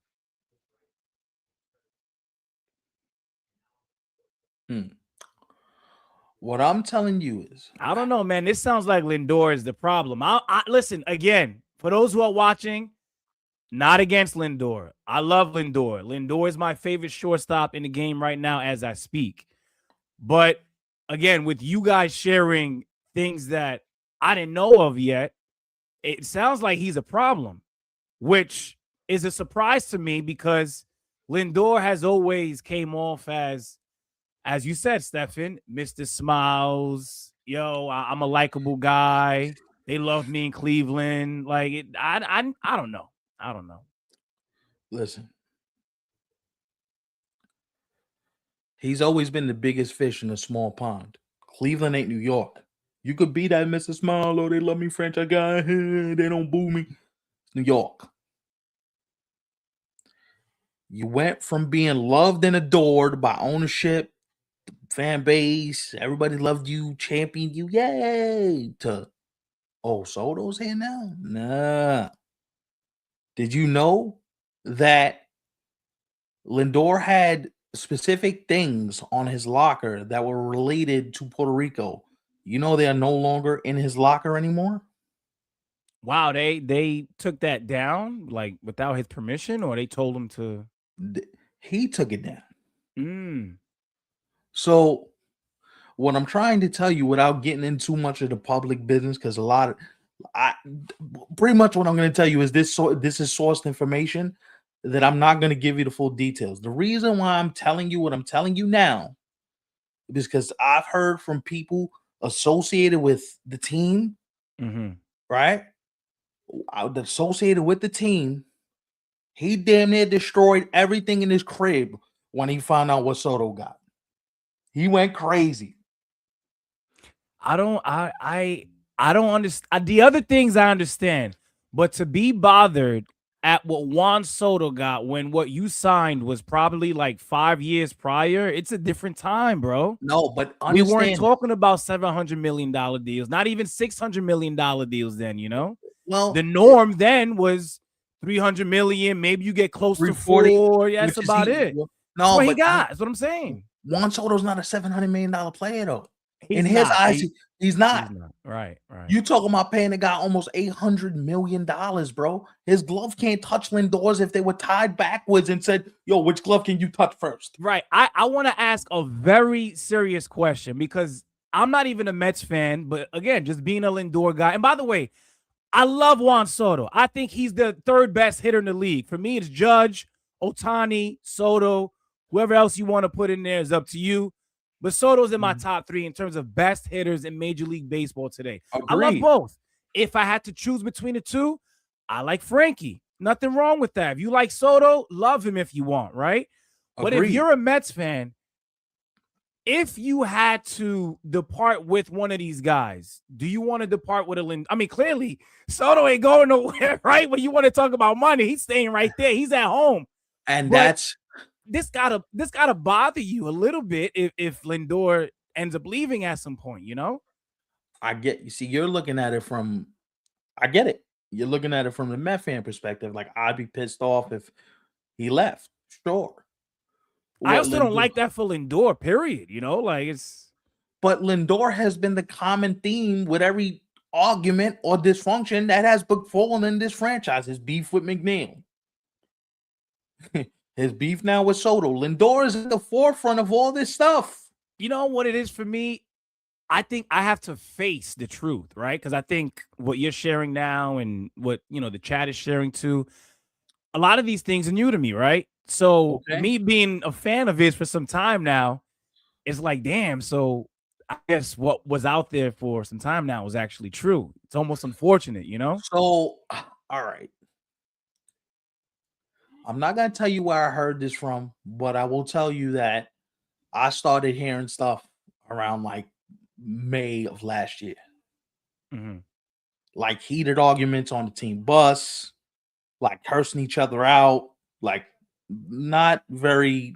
What I'm telling you is, I don't know, man. This sounds like Lindor is the problem. I listen again for those who are watching. Not against Lindor. I love Lindor. Lindor is my favorite shortstop in the game right now as I speak. But again, with you guys sharing things that I didn't know of yet, it sounds like he's a problem, which is a surprise to me because Lindor has always came off as you said, Stefan, Mr. Smiles. Yo, I'm a likable guy. They love me in Cleveland. Like I don't know. I don't know. listen, he's always been the biggest fish in a small pond. Cleveland ain't New York. You could be that Mr. Smile, oh, they love me, franchise guy. They don't boo me. It's New York. You went from being loved and adored by ownership, fan base, everybody loved you, championed you, yay, to, oh, Soto's here now? Nah. Did you know that Lindor had specific things on his locker that were related to Puerto Rico? You know they are no longer in his locker anymore? Wow, they took that down like without his permission, or they told him to. He took it down. Mm. So what I'm trying to tell you without getting into too much of the public business, because a lot of I pretty much what I'm going to tell you is this is sourced information that I'm not going to give you the full details. The reason why I'm telling you what I'm telling you now is because I've heard from people associated with the team, Mm-hmm. right? Associated with the team, he damn near destroyed everything in his crib when he found out what Soto got. He went crazy. I don't understand the other things I understand, but to be bothered at what Juan Soto got when what you signed was probably like 5 years prior, it's a different time, bro. No, but We weren't understand. talking about $700 million deals, not even $600 million deals then, you know? The Well, norm then was 300 million. Maybe you get close to 340, four. Yeah, that's which is about he. it. That's No, what he but got. That's what I'm saying. Juan Soto's not a $700 million player though. In He's his not. eyes, he's He's not. not. Right. Right. You talking about paying a guy almost $800 million, bro? His glove can't touch Lindor's if they were tied backwards and said, "Yo, which glove can you touch first?" Right. I want to ask a very serious question because I'm not even a Mets fan, but again, just being a Lindor guy. And by the way, I love Juan Soto. I think he's the third best hitter in the league. For me, it's Judge, Otani, Soto, whoever else you want to put in there is up to you. But Soto's in my top three in terms of best hitters in Major League Baseball today. I love Agreed. both. If I had to choose between the two, I like Frankie. Nothing wrong with that. If you like Soto, love him if you want, right? But if Agreed. you're a Mets fan, if you had to depart with one of these guys, do you want to depart with a Lind? I mean, clearly Soto ain't going nowhere, right? When you want to talk about money, he's staying right there. He's at home. And But that's this gotta bother you a little bit if Lindor ends up leaving at some point, you know? I get you see, you're looking at it from I get it. You're looking at it from the Met fan perspective. Like I'd be pissed off if he left. Sure. I What also don't Lindor like that for Lindor, period. You know, like it's but Lindor has been the common theme with every argument or dysfunction that has befallen in this franchise. His beef with McNeil, his beef now with Soto. Lindor is at the forefront of all this stuff. you know what it is for me? I think I have to face the truth, right? Because I think what you're sharing now and what the chat is sharing too, a lot of these things are new to me, right? So Okay. me being a fan of his for some time now, it's like, damn. So I guess what was out there for some time now was actually true. It's almost unfortunate, you know? So, all right. I'm not going to tell you where I heard this from, but I will tell you that I started hearing stuff around like May of last year, Mhm. like heated arguments on the team bus, like cursing each other out, like not a very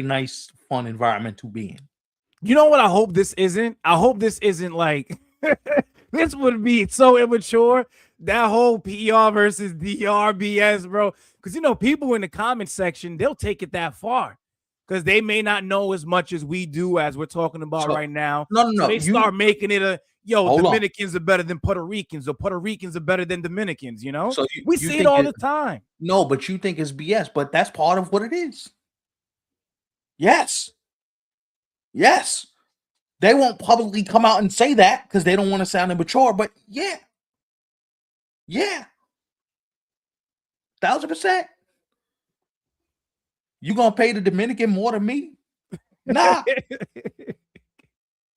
nice, fun environment to be in. You know what I hope this isn't? I hope this isn't like this would be so immature. That whole PR versus DR BS, bro. Because people in the comment section, they'll take it that far. Because they may not know as much as we do as we're talking about So right now. no, no, So no. they You start making it a hold on. Dominicans are better than Puerto Ricans, or Puerto Ricans are better than Dominicans, you know? So We you see it think all it the time. no, but you think it's BS, but that's part of what it is. Yes. Yes. They won't publicly come out and say that because they don't want to sound immature, but yeah. Yeah. 1,000%. You gonna pay the Dominican more than me? Nah,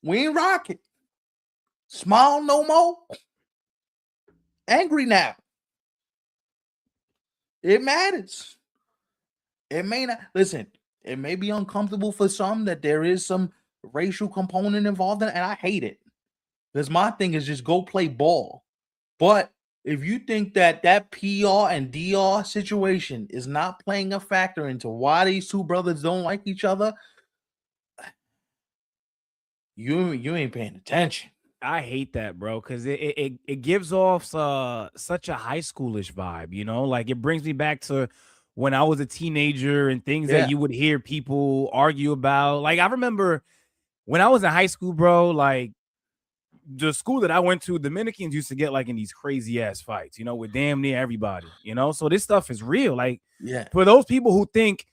we ain't rocking. Smile no more. Angry now. It matters. It may not listen. It may be uncomfortable for some that there is some racial component involved in it, and I hate it. Because my thing is just go play ball. But if you think that that PR and DR situation is not playing a factor into why these two brothers don't like each other, you ain't paying attention. I hate that, bro, because it gives off such a high schoolish vibe, you know? Like it brings me back to when I was a teenager and things that Yeah. you would hear people argue about. Like I remember when I was in high school, bro, like the school that I went to, Dominicans used to get like in these crazy ass fights, with damn near everybody, you know? So this stuff is real. Like Yeah. for those people who think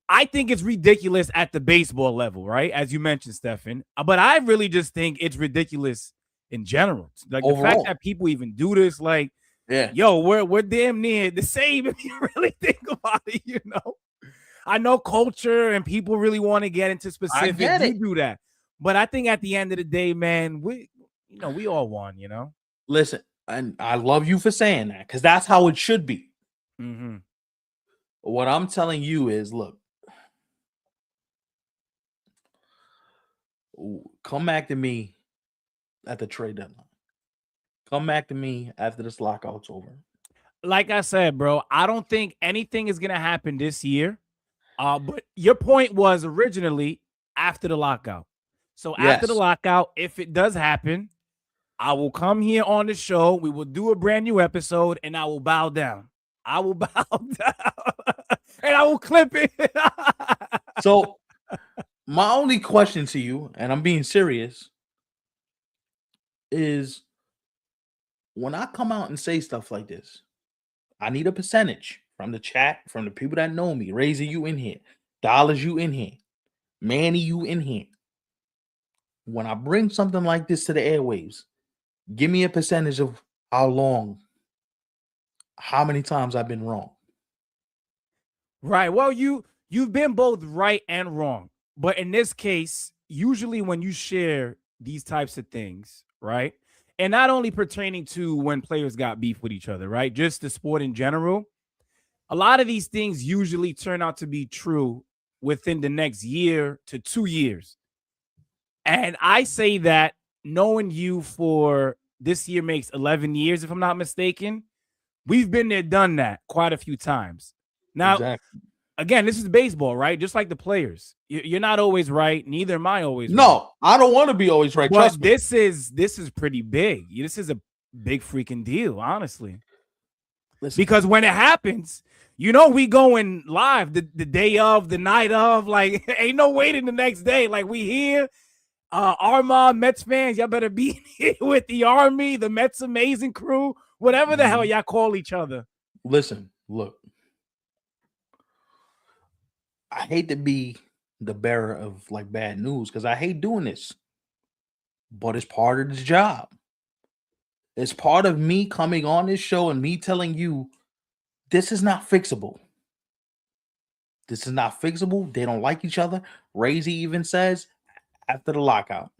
I think it's ridiculous at the baseball level, right? As you mentioned, Stefan. But I really just think it's ridiculous in general. Like the fact Overall. that people even do this, like, Yeah. yo, we're damn near the same if you really think about it. I know culture and people really want to get into I specifics. get You it. do that. But I think at the end of the day, man, we all won. Listen, and I love you for saying that because that's how it should be. Mm-hmm. What I'm telling you is look, come back to me at the trade deadline. Come back to me after this lockout's over. Like I said, bro, I don't think anything is gonna happen this year. But your point was originally after the lockout. So after the Yes. lockout, if it does happen, I will come here on the show. We will do a brand new episode, and I will bow down. I will bow down, and I will clip it. So my only question to you, and I'm being serious, is when I come out and say stuff like this, I need a percentage from the chat, from the people that know me. Razor, you in here. Dollars, you in here. Manny, you in here. When I bring something like this to the airwaves, give me a percentage of how long, how many times I've been wrong. Right. Well, you've been both right and wrong. But in this case, usually when you share these types of things, right? And not only pertaining to when players got beef with each other, right? Just the sport in general. A lot of these things usually turn out to be true within the next year to 2 years. And I say that knowing you for this year makes 11 years if I'm not mistaken. We've been there, done that quite a few times. Now, Exactly. again, this is baseball, right? Just like the players. You're not always right. Neither am I always right. No, I don't want to be always right. Trust But me. this is pretty big. This is a big freaking deal, honestly. Listen, Because when it happens, we going live the day of, the night of. Like, ain't no waiting the next day. Like, we here. Armand Mets fans, y'all better be here with the Army, the Mets amazing crew, whatever the hell y'all call each other. Listen, look. I hate to be the bearer of like bad news because I hate doing this, but it's part of the job. It's part of me coming on this show and me telling you this is not fixable. This is not fixable. They don't like each other. Razy even says after the lockout.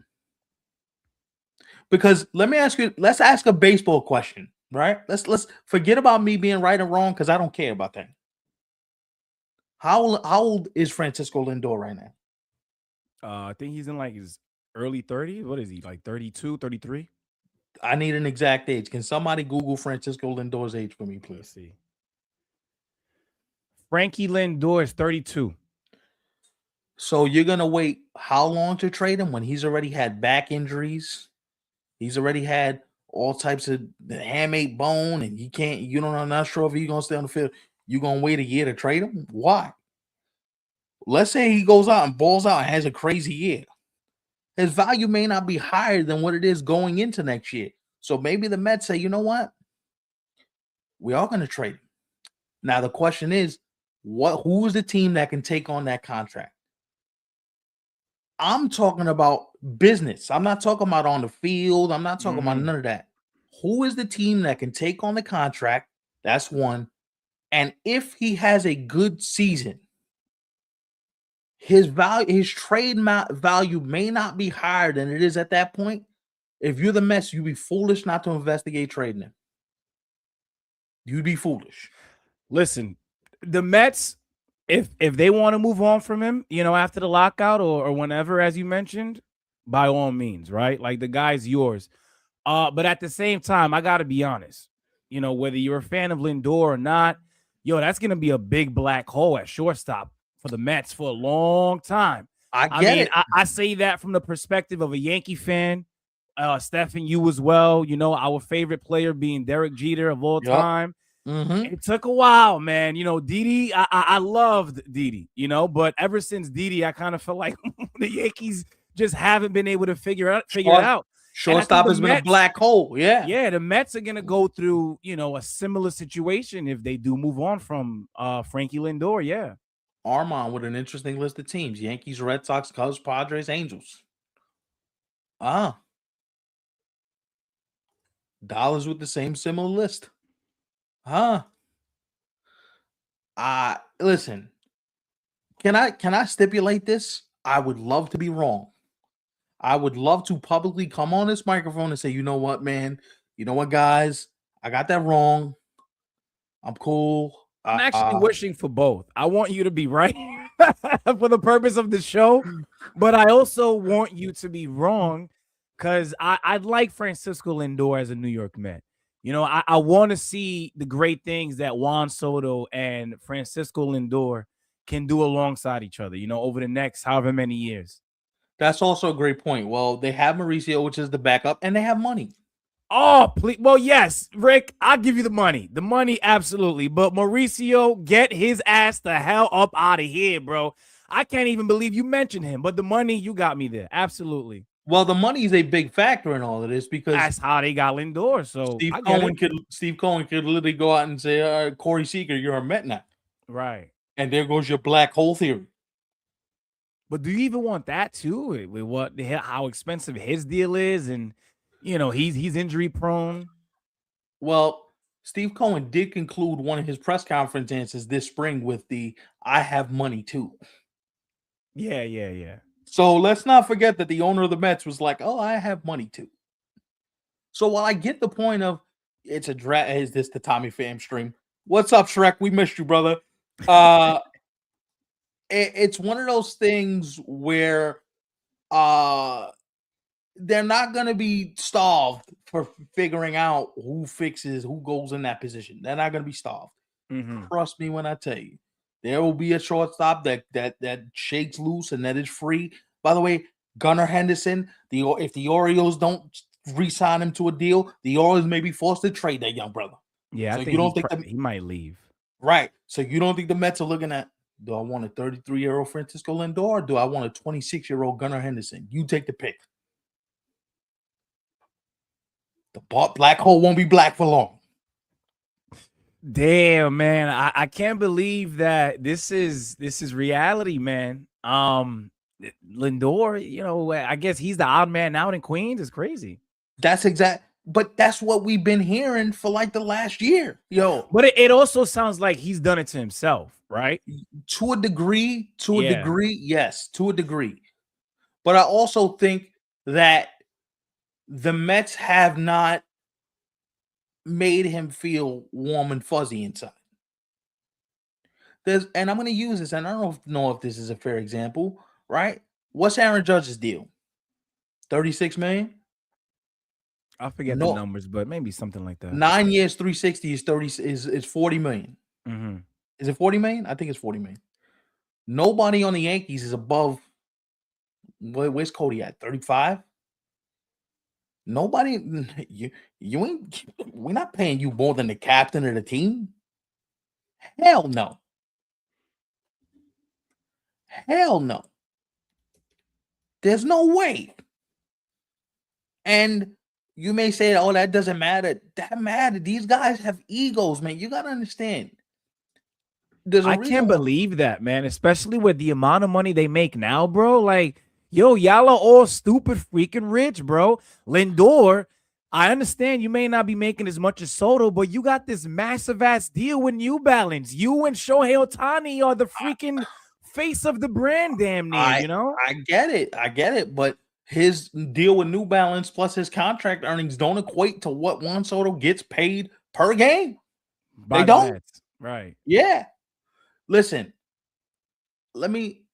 Because let me ask you, let's ask a baseball question, right? Let's forget about me being right or wrong because I don't care about that. How old is Francisco Lindor right now? I think he's in like his early 30s. What is he, like 32, 33? I need an exact age. Can somebody Google Francisco Lindor's age for me, please? Let's see. Frankie Lindor is 32. So you're going to wait how long to trade him when he's already had back injuries? He's already had all types of the hamate bone, and I'm not sure if he's going to stay on the field. You're going to wait a year to trade him? Why? Let's say he goes out and balls out and has a crazy year. His value may not be higher than what it is going into next year. So maybe the Mets say, you know what? We are going to trade him. Now the question is, who is the team that can take on that contract? I'm talking about business. I'm not talking about on the field. I'm not talking about none of that. Who is the team that can take on the contract? That's one. And if he has a good season, his trade value may not be higher than it is at that point. If you're the Mets, you'd be foolish not to investigate trading him. You'd be foolish. Listen, the Mets, if they want to move on from him, after the lockout or whenever, as you mentioned, by all means, right? Like, the guy's yours. But at the same time, I got to be honest. Whether you're a fan of Lindor or not, that's going to be a big black hole at shortstop for the Mets for a long time. I get it. I say that from the perspective of a Yankee fan. Stephen, you as well. Our favorite player being Derek Jeter of all time. Mm-hmm. It took a while, man. Didi, I loved Didi, but ever since Didi, I kind of felt like the Yankees just haven't been able to figure it out. Shortstop has been a black hole. Yeah. Yeah, the Mets are going to go through, a similar situation if they do move on from Frankie Lindor. Yeah. Armand with an interesting list of teams: Yankees, Red Sox, Cubs, Padres, Angels. Dollars with the same similar list. Listen. Can I stipulate this? I would love to be wrong. I would love to publicly come on this microphone and say, you know what, man? You know what, guys? I got that wrong. I'm cool. I'm actually wishing for both. I want you to be right for the purpose of the show, but I also want you to be wrong because I'd like Francisco Lindor as a New York Met. I want to see the great things that Juan Soto and Francisco Lindor can do alongside each other, over the next however many years. That's also a great point. Well, they have Mauricio, which is the backup, and they have money. Oh, please. Well, yes, Rick, I'll give you the money. The money, absolutely. But Mauricio, get his ass the hell up out of here, bro. I can't even believe you mentioned him, but the money, you got me there. Absolutely. Well, the money is a big factor in all of this because that's how they got Lindor. So Steve Cohen could literally go out and say, Corey Seager, you're a Met now. Right. And there goes your black hole theory. But do you even want that too? With how expensive his deal is, and he's injury prone. Well, Steve Cohen did conclude one of his press conference answers this spring with "I have money too." Yeah. So let's not forget that the owner of the Mets was like, "Oh, I have money too." So while I get the point of it's a draft, is this the Tommy Pham stream? What's up, Shrek? We missed you, brother. It's one of those things where they're not going to be starved for figuring out who goes in that position. They're not going to be starved. Mm-hmm. Trust me when I tell you. There will be a shortstop that shakes loose and that is free. By the way, Gunnar Henderson, if the Orioles don't re-sign him to a deal, the Orioles may be forced to trade that young brother. Yeah, I So think you don't think he might leave. right? So you don't think the Mets are looking at? Do I want a 33-year-old Francisco Lindor, or do I want a 26-year-old Gunnar Henderson? You take the pick. The black hole won't be black for long. Damn, man, I can't believe that this is reality, man. Lindor, I guess he's the odd man out in Queens. It's crazy. But that's what we've been hearing for like the last year, yo. But it also sounds like he's done it to himself, right? To a degree, Yeah. yes, to a degree. But I also think that the Mets have not made him feel warm and fuzzy inside. And I'm going to use this, and I don't know if this is a fair example, right? What's Aaron Judge's deal? 36 million? I forget the numbers, but maybe something like that. 9 years, 360 is 40 million. Mm-hmm. Is it 40 million? I think it's 40 million. Nobody on the Yankees is above. Where's Cody at? 35? Nobody. You ain't. We're not paying you more than the captain of the team. Hell no. Hell no. There's no way. And you may say, oh, that doesn't matter. That matters. These guys have egos, man. You got to understand. I can't believe that, man, especially with the amount of money they make now, bro. Like, yo, y'all are all stupid freaking rich, bro. Lindor, I understand you may not be making as much as Soto, but you got this massive ass deal with New Balance. You and Shohei Ohtani are the freaking face of the brand, damn near, I get it. But his deal with New Balance plus his contract earnings don't equate to what Juan Soto gets paid per game. They don't. Mets. Right. Yeah. Listen, let me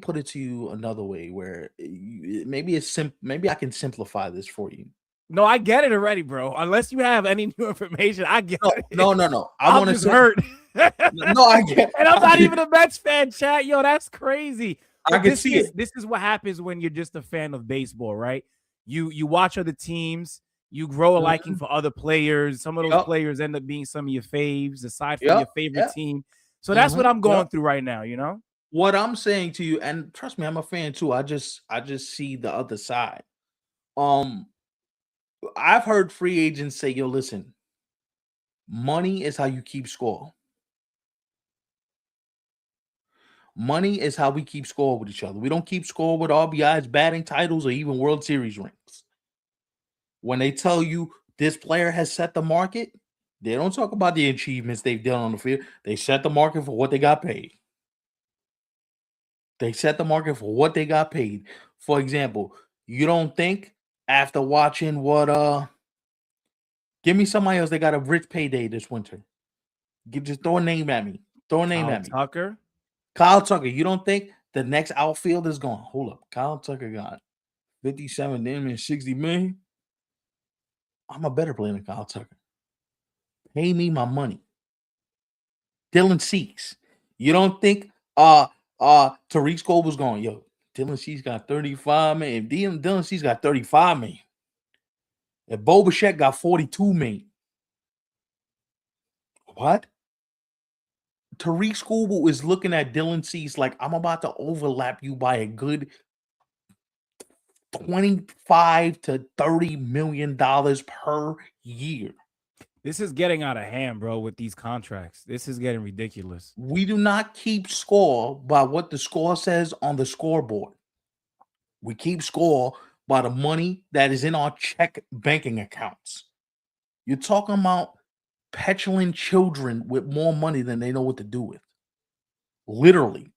put it to you another way where maybe I can simplify this for you. No, I get it already, bro. Unless you have any new information, I get it. No. I want to hurt. No, I get. And I'm not even a Mets fan, chat. Yo, that's crazy. I can see it. This is what happens when you're just a fan of baseball, right? You watch other teams, you grow a liking for other players. Some of those players end up being some of your faves, aside from your favorite team. So that's what I'm going through right now, What I'm saying to you, and trust me, I'm a fan too. I just see the other side. I've heard free agents say, yo, listen, money is how you keep score. Money is how we keep score with each other. We don't keep score with RBIs, batting titles, or even World Series rings. When they tell you this player has set the market, they don't talk about the achievements they've done on the field. They set the market for what they got paid. They set the market for what they got paid. For example, you don't think after watching give me somebody else that got a rich payday this winter. Just throw a name at me. Tucker? Kyle Tucker. You don't think the next outfield is going? Hold up. Kyle Tucker got 57 damn and 60 million. I'm a better player than Kyle Tucker. Pay me my money. Dylan Cease. You don't think Tariq Cole was going, yo, Dylan Cease got 35 million. If Dylan Cease got 35 million. If Bo Bichette got 42 million. What? Tariq Skubal is looking at Dylan Cease like, I'm about to overlap you by a good $25 to $30 million per year. This is getting out of hand, bro, with these contracts. This is getting ridiculous. We do not keep score by what the score says on the scoreboard. We keep score by the money that is in our check banking accounts. You're talking about petulant children with more money than they know what to do with. Literally.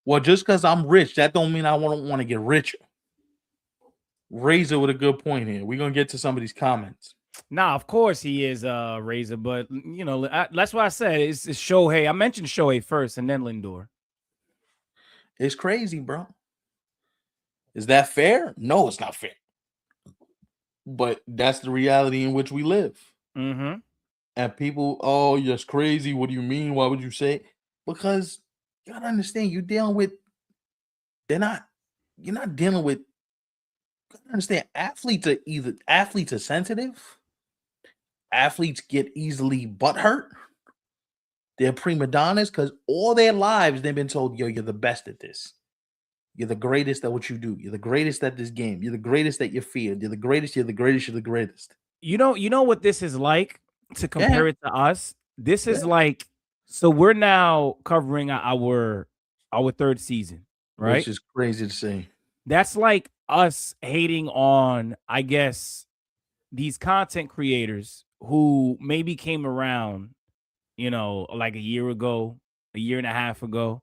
Well, just because I'm rich, that don't mean I don't want to get richer. Razor with a good point here. We're going to get to some of these comments. Nah, of course he is Razor, but that's why I said it's Shohei. I mentioned Shohei first and then Lindor. It's crazy, bro. Is that fair? No, it's not fair. But that's the reality in which we live. Mm-hmm. And people, oh, you're crazy. What do you mean? Why would you say it? Because you gotta understand, you're dealing with, they're not, you're not dealing with, you gotta understand, athletes are sensitive, athletes get easily butt hurt. They're prima donnas because all their lives they've been told, yo, you're the best at this. You're the greatest at what you do. You're the greatest at this game. You're the greatest at your field. You're the greatest. You're the greatest. You're the greatest. You know what this is like to Yeah, compare it to us? This yeah. is like, so we're now covering our third season, Which right? is crazy to say. That's like us hating on, I guess, these content creators who maybe came around, like a year ago, a year and a half ago.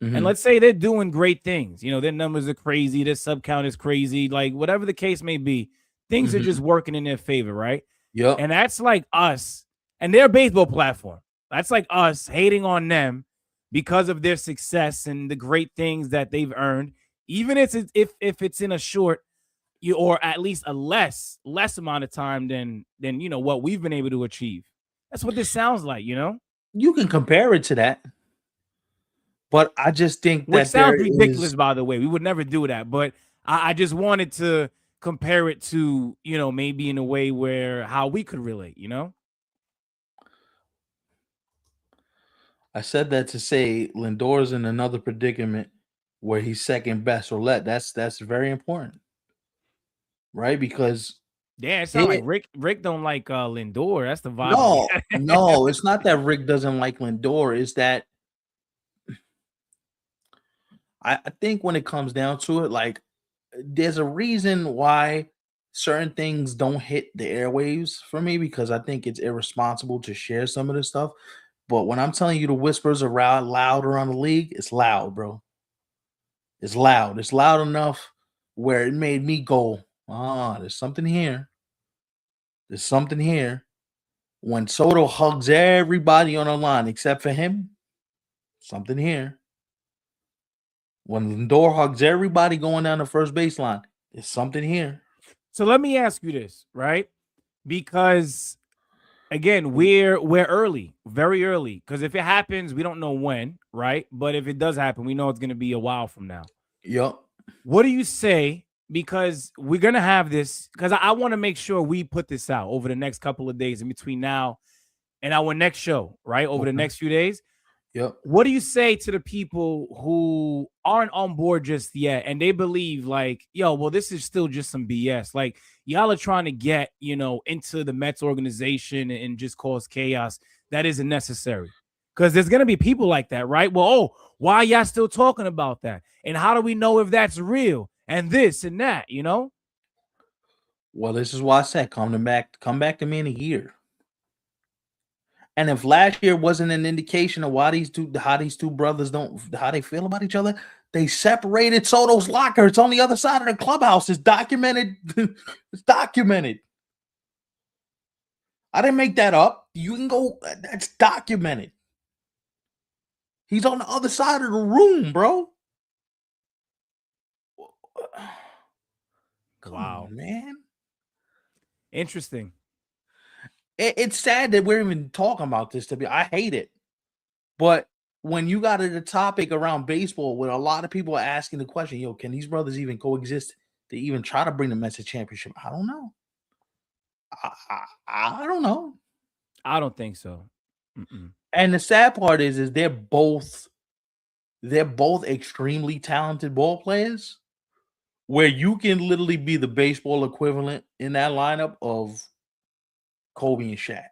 And Hmm. let's say they're doing great things. Their numbers are crazy, their sub count is crazy, like whatever the case may be, things are just Hmm. working in their favor, right? Yep. And that's like us and their baseball platform. That's like us hating on them because of their success and the great things that they've earned, even if it's in a short or at least a less amount of time than what we've been able to achieve. That's what this sounds like. You can compare it to that, but I just think Which that there sounds is. ridiculous, by the way. We would never do that, but I just wanted to compare it to, maybe in a way where how we could relate. I said that to say Lindor's in another predicament where he's second best or let. That's very important, right? Because Yeah, it sounds like here, Rick don't like Lindor. That's the vibe I'm no, getting. no, it's not that Rick doesn't like Lindor. It's that I think when it comes down to it, like there's a reason why certain things don't hit the airwaves for me because I think it's irresponsible to share some of this stuff. But when I'm telling you the whispers are loud around the league, it's loud, bro. It's loud. It's loud enough where it made me go, ah, there's something here. There's something here. When Soto hugs everybody on the line except for him, something here. When Lindor hugs everybody going down the first baseline, there's something here. So let me ask you this, right? Because again, we're early, very early. Because if it happens, we don't know when, right? But if it does happen, we know it's gonna be a while from now. Yup. What do you say? Because we're gonna have this, because I want to make sure we put this out over the next couple of days in between now and our next show, right? Over the Okay. next few days. Yup. What do you say to the people who aren't on board just yet and they believe like, yo, well, this is still just some BS. Like y'all are trying to get, into the Mets organization and just cause chaos that isn't necessary. Because there's gonna be people like that, right? Well, oh, why are y'all still talking about that? And how do we know if that's real? And this and that. Well, this is why I said come back to me in a year. And if last year wasn't an indication of why how these two brothers don't how they feel about each other, they separated Soto's locker. It's on the other side of the clubhouse. It's documented. It's documented. I didn't make that up. You can go. That's documented. He's on the other side of the room, bro. Come Wow. on, man. Interesting. It's sad that we're even talking about this. I hate it. But when you got a topic around baseball where a lot of people are asking the question, yo, can these brothers even coexist to even try to bring the Mets a championship? I don't know. I don't know. I don't think so. Mm-mm. And the sad part is they're both extremely talented ball players where you can literally be the baseball equivalent in that lineup of Kobe and Shaq.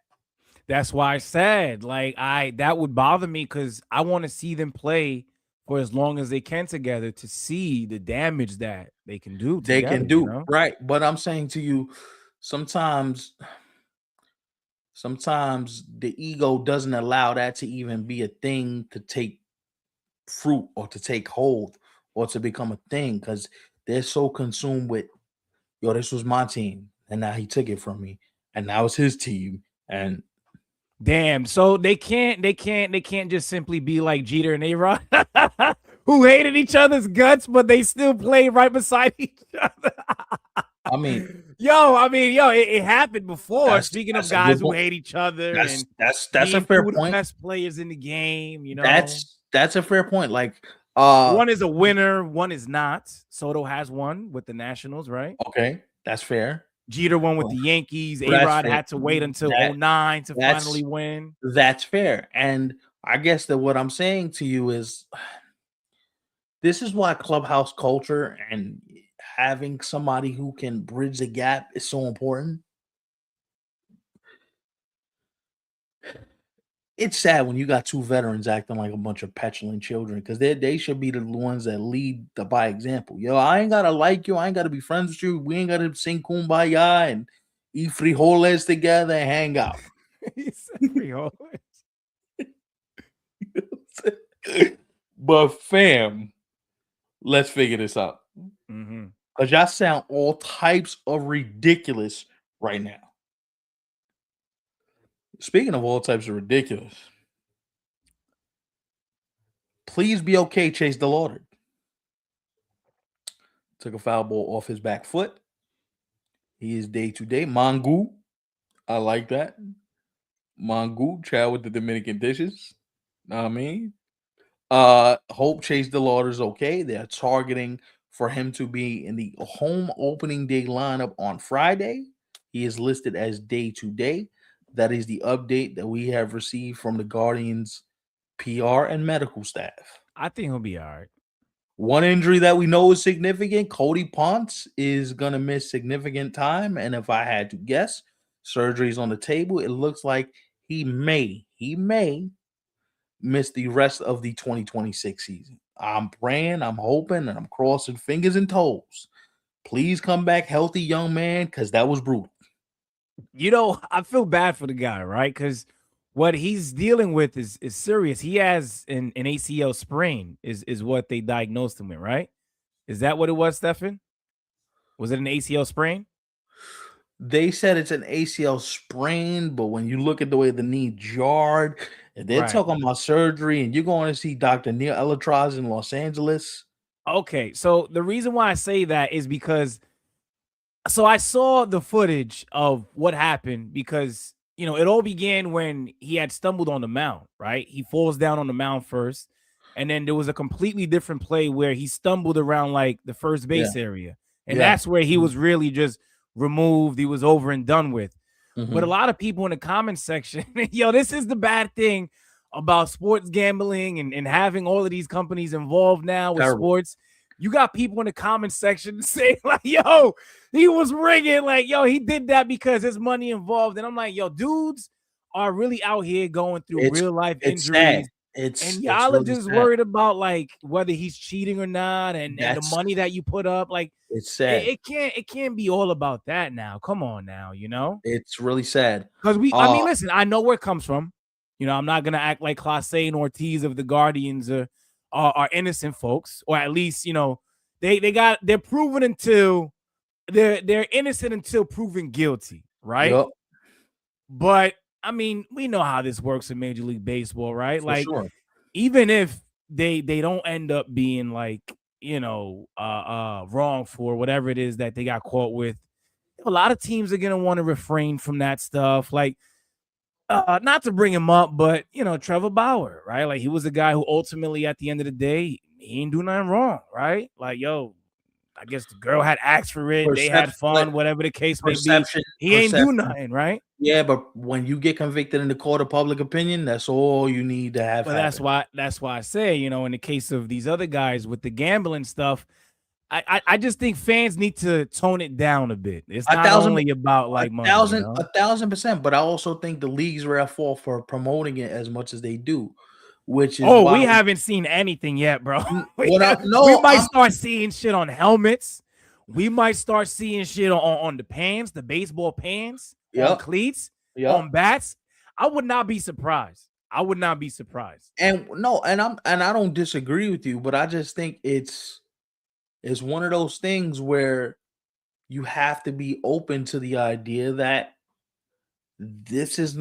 That's why I said, like, that would bother me because I want to see them play for as long as they can together to see the damage that they can do They together, can you do know? right. But I'm saying to you, sometimes sometimes the ego doesn't allow that to even be a thing to take fruit or to take hold or to become a thing because they're so consumed with, yo, this was my team and now he took it from me and now it's his team. And Damn. So they can't just simply be like Jeter and A-Rod who hated each other's guts, but they still play right beside each other. I mean, it happened before. Speaking of that's a guys good who point. hate each other and That's a being fair two of the point. best players in the game, That's a fair point. Like, one is a winner, one is not. Soto has one with the Nationals, right? okay, that's fair. Jeter won with Well, the Yankees. that's A-Rod fair. had to wait until That '09 to finally that's win. that's fair. And I guess that what I'm saying to you is this is why clubhouse culture and having somebody who can bridge the gap is so important. It's sad when you got two veterans acting like a bunch of petulant children because they should be the ones that lead by example. Yo, I ain't gotta like you. I ain't gotta be friends with you. We ain't gotta sing kumbaya and eat frijoles together and hang out. He said frijoles. But fam, let's figure this out. Mm-hmm. Because y'all sound all types of ridiculous right now. Speaking of all types of ridiculous, please be okay, Chase DeLauder. Took a foul ball off his back foot. He is day to day. Mangu. I like that. Mangu, child with the Dominican dishes. Know what I mean? Hope Chase DeLauder is okay. They're targeting for him to be in the home opening day lineup on Friday. He is listed as day to day. That is the update that we have received from the Guardians PR and medical staff. I think he'll be all right. One injury that we know is significant, Cody Ponce is going to miss significant time. And if I had to guess, surgery is on the table. It looks like he may miss the rest of the 2026 season. I'm praying, I'm hoping, and I'm crossing fingers and toes. Please come back healthy, young man, because that was brutal. I feel bad for the guy, right? Because what he's dealing with is serious. He has an ACL sprain, is what they diagnosed him with, right? Is that what it was, Stefan? Was it an ACL sprain? They said it's an ACL sprain, but when you look at the way the knee jarred, and they're Right. talking about surgery, and you're going to see Dr. Neil Elitraz in Los Angeles. Okay, so the reason why I say that is because I saw the footage of what happened because it all began when he had stumbled on the mound, right? He falls down on the mound first, and then there was a completely different play where he stumbled around like the first Yeah. base area, and Yeah. that's where he was really just removed. He was over and done with. But a Mhm. lot of people in the comment section, this is the bad thing about sports gambling and having all of these companies involved now with Terrible. sports. You got people in the comment section saying like, yo, he was rigging. Like, yo, he did that because there's money involved. And I'm like, yo, dudes are really out here going through real life It's sad. injuries. And It's y'all are really just sad. worried about like whether he's cheating or not and the money that you put up. Like, It's sad. it can't be all about that now. Come on now, It's really sad. because listen, I know where it comes from. I'm not gonna act like Clase and Ortiz of the Guardians are innocent folks, or at least they're proven until they're innocent until proven guilty, right? Yep. But we know how this works in Major League Baseball, right? For Like, sure. even if they don't end up being like wrong for whatever it is that they got caught with, a lot of teams are gonna want to refrain from that stuff. Like, not to bring him up, but Trevor Bauer, right? Like, he was a guy who ultimately, at the end of the day, he ain't do nothing wrong, right? Like, yo, I guess the girl had asked for it, they had fun, whatever the case may be. He ain't do nothing, right? Yeah, but when you get convicted in the court of public opinion, that's all you need to have. But that's why I say, in the case of these other guys with the gambling stuff, I just think fans need to tone it down a bit. It's not only about like money. 1,000%. But I also think the leagues are at fault for promoting it as much as they do, which is why we haven't seen anything yet, bro. We might start seeing shit on helmets. We might start seeing shit on the pants, the baseball pants, on cleats, on bats. I would not be surprised. And I don't disagree with you, but I just think it's one of those things where you have to be open to the idea that this is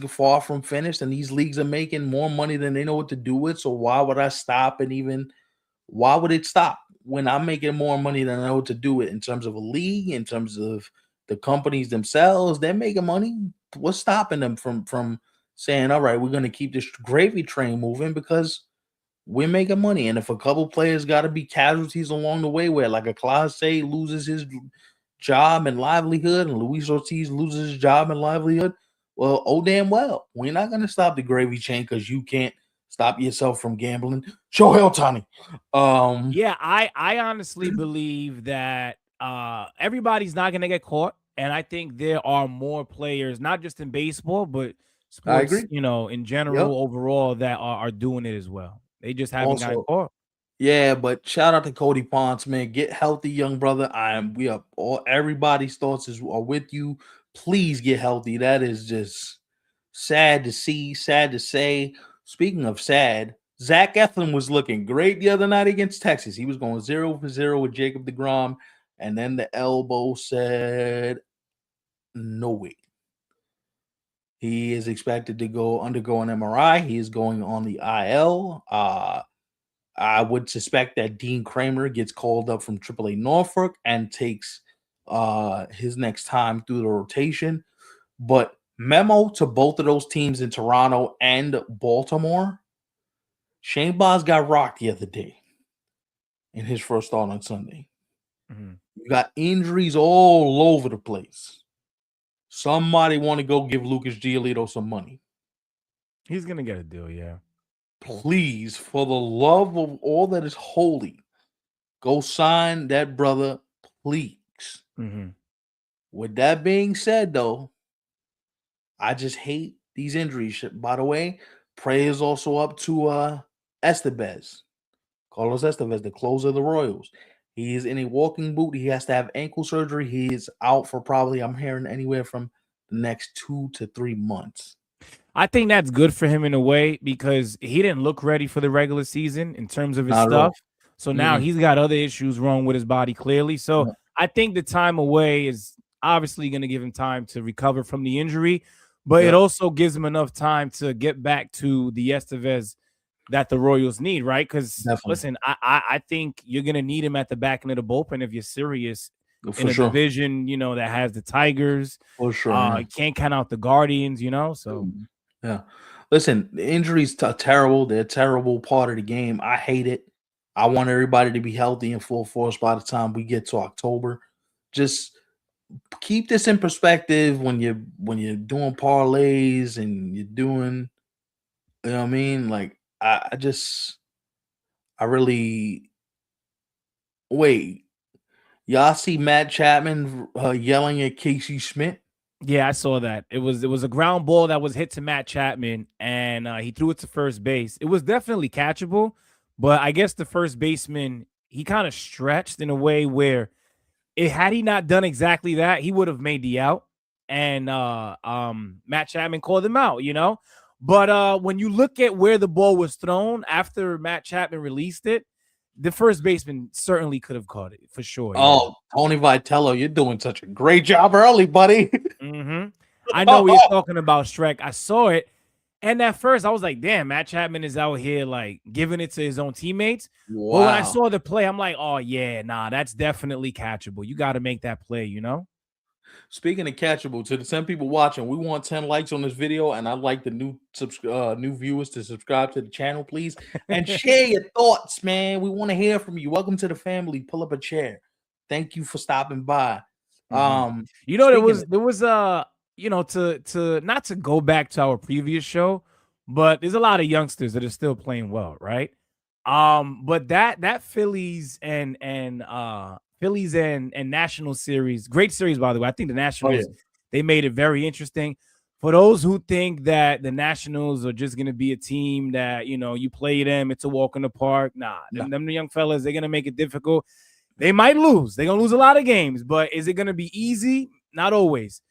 far from finished, and these leagues are making more money than they know what to do with. So why would I stop? And even why would it stop? when I'm making more money than I know to do it in terms of a league, in terms of the companies themselves, they're making money. What's stopping them from saying, all right, we're gonna keep this gravy train moving because we're making money. And if a couple players gotta be casualties along the way, where like a Class loses his job and livelihood, and Luis Ortiz loses his job and livelihood, well, oh damn well, we're not gonna stop the gravy chain because you can't stop yourself from gambling. Shohei Ohtani. Yeah, I honestly believe that everybody's not gonna get caught, and I think there are more players, not just in baseball, but I sports, agree. in Yep. general, overall, that are doing it as well. They just haven't gotten Also, caught. yeah, but shout out to Cody Ponce, man. Get healthy, young brother. We are all everybody's thoughts are with you. Please get healthy. That is just sad to see, sad to say. Speaking of sad, Zach Eflin was looking great the other night against Texas. He was going 0 for 0 with Jacob DeGrom, and then the elbow said, "No way." He is expected to go undergo an MRI. He is going on the IL. I would suspect that Dean Kramer gets called up from AAA Norfolk and takes his next time through the rotation. But memo to both of those teams in Toronto and Baltimore, Shane Baz got rocked the other day in his first start on Sunday. Mhm. You got injuries all over the place. Somebody want to go give Lucas Giolito some money. He's gonna get a deal, yeah. Please, for the love of all that is holy, go sign that brother, please. Hmm. With that being said, though, I just hate these injuries. By the way, prayers also up to Estevez, Carlos Estevez, the closer of the Royals. He is in a walking boot. He has to have ankle surgery. He is out for probably, I'm hearing, anywhere from the next 2 to 3 months. I think that's good for him in a way because he didn't look ready for the regular season in terms of his Not at stuff. all. So now Mm-mm. he's got other issues wrong with his body clearly. So Yeah. I think the time away is obviously going to give him time to recover from the injury, but it Yep. also gives him enough time to get back to the Estevez that the Royals need, right? Because Definitely. listen, I think you're going to need him at the back end of the bullpen if you're serious in For a sure. division, that has the Tigers. For sure. Yeah. You can't count out the Guardians, so. Mhm. Yeah. Listen, the injuries are terrible. They're a terrible part of the game. I hate it. I want everybody to be healthy and full force by the time we get to October. Just keep this in perspective when you're doing parlays and you're doing, you know what I mean? Like I really wait. Y'all see Matt Chapman yelling at Casey Schmidt? Yeah, I saw that. It was a ground ball that was hit to Matt Chapman, and he threw it to first base. It was definitely catchable, but I guess the first baseman he kind of stretched in a way where had he not done exactly that, he would have made the out, and Matt Chapman called him out. But when you look at where the ball was thrown after Matt Chapman released it, the first baseman certainly could have caught it for sure. Yeah. Oh, Tony Vitello, you're doing such a great job early, buddy. I know what you're talking about, Shrek. I saw it. And at first, I was like, damn, Matt Chapman is out here like giving it to his own teammates. But when I Wow. saw the play, I'm like, oh, yeah, nah, that's definitely catchable. You got to make that play. Speaking of catchable, to the 10 people watching, we want 10 likes on this video, and I'd like the new viewers to subscribe to the channel, please, and share your thoughts, man. We want to hear from you. Welcome to the family. Pull up a chair. Thank you for stopping by. Mhm. There Speaking was of, to not to go back to our previous show, but there's a lot of youngsters that are still playing well, right? But that Phillies and National series, great series by the way. I think the oh yeah, Nationals they made it very interesting. For those who think that the Nationals are just gonna be a team that you play them, it's a walk in the park. Nah, no, them the young fellas, they're gonna make it difficult. They might lose. They're gonna lose a lot of games, but is it gonna be easy? Not always.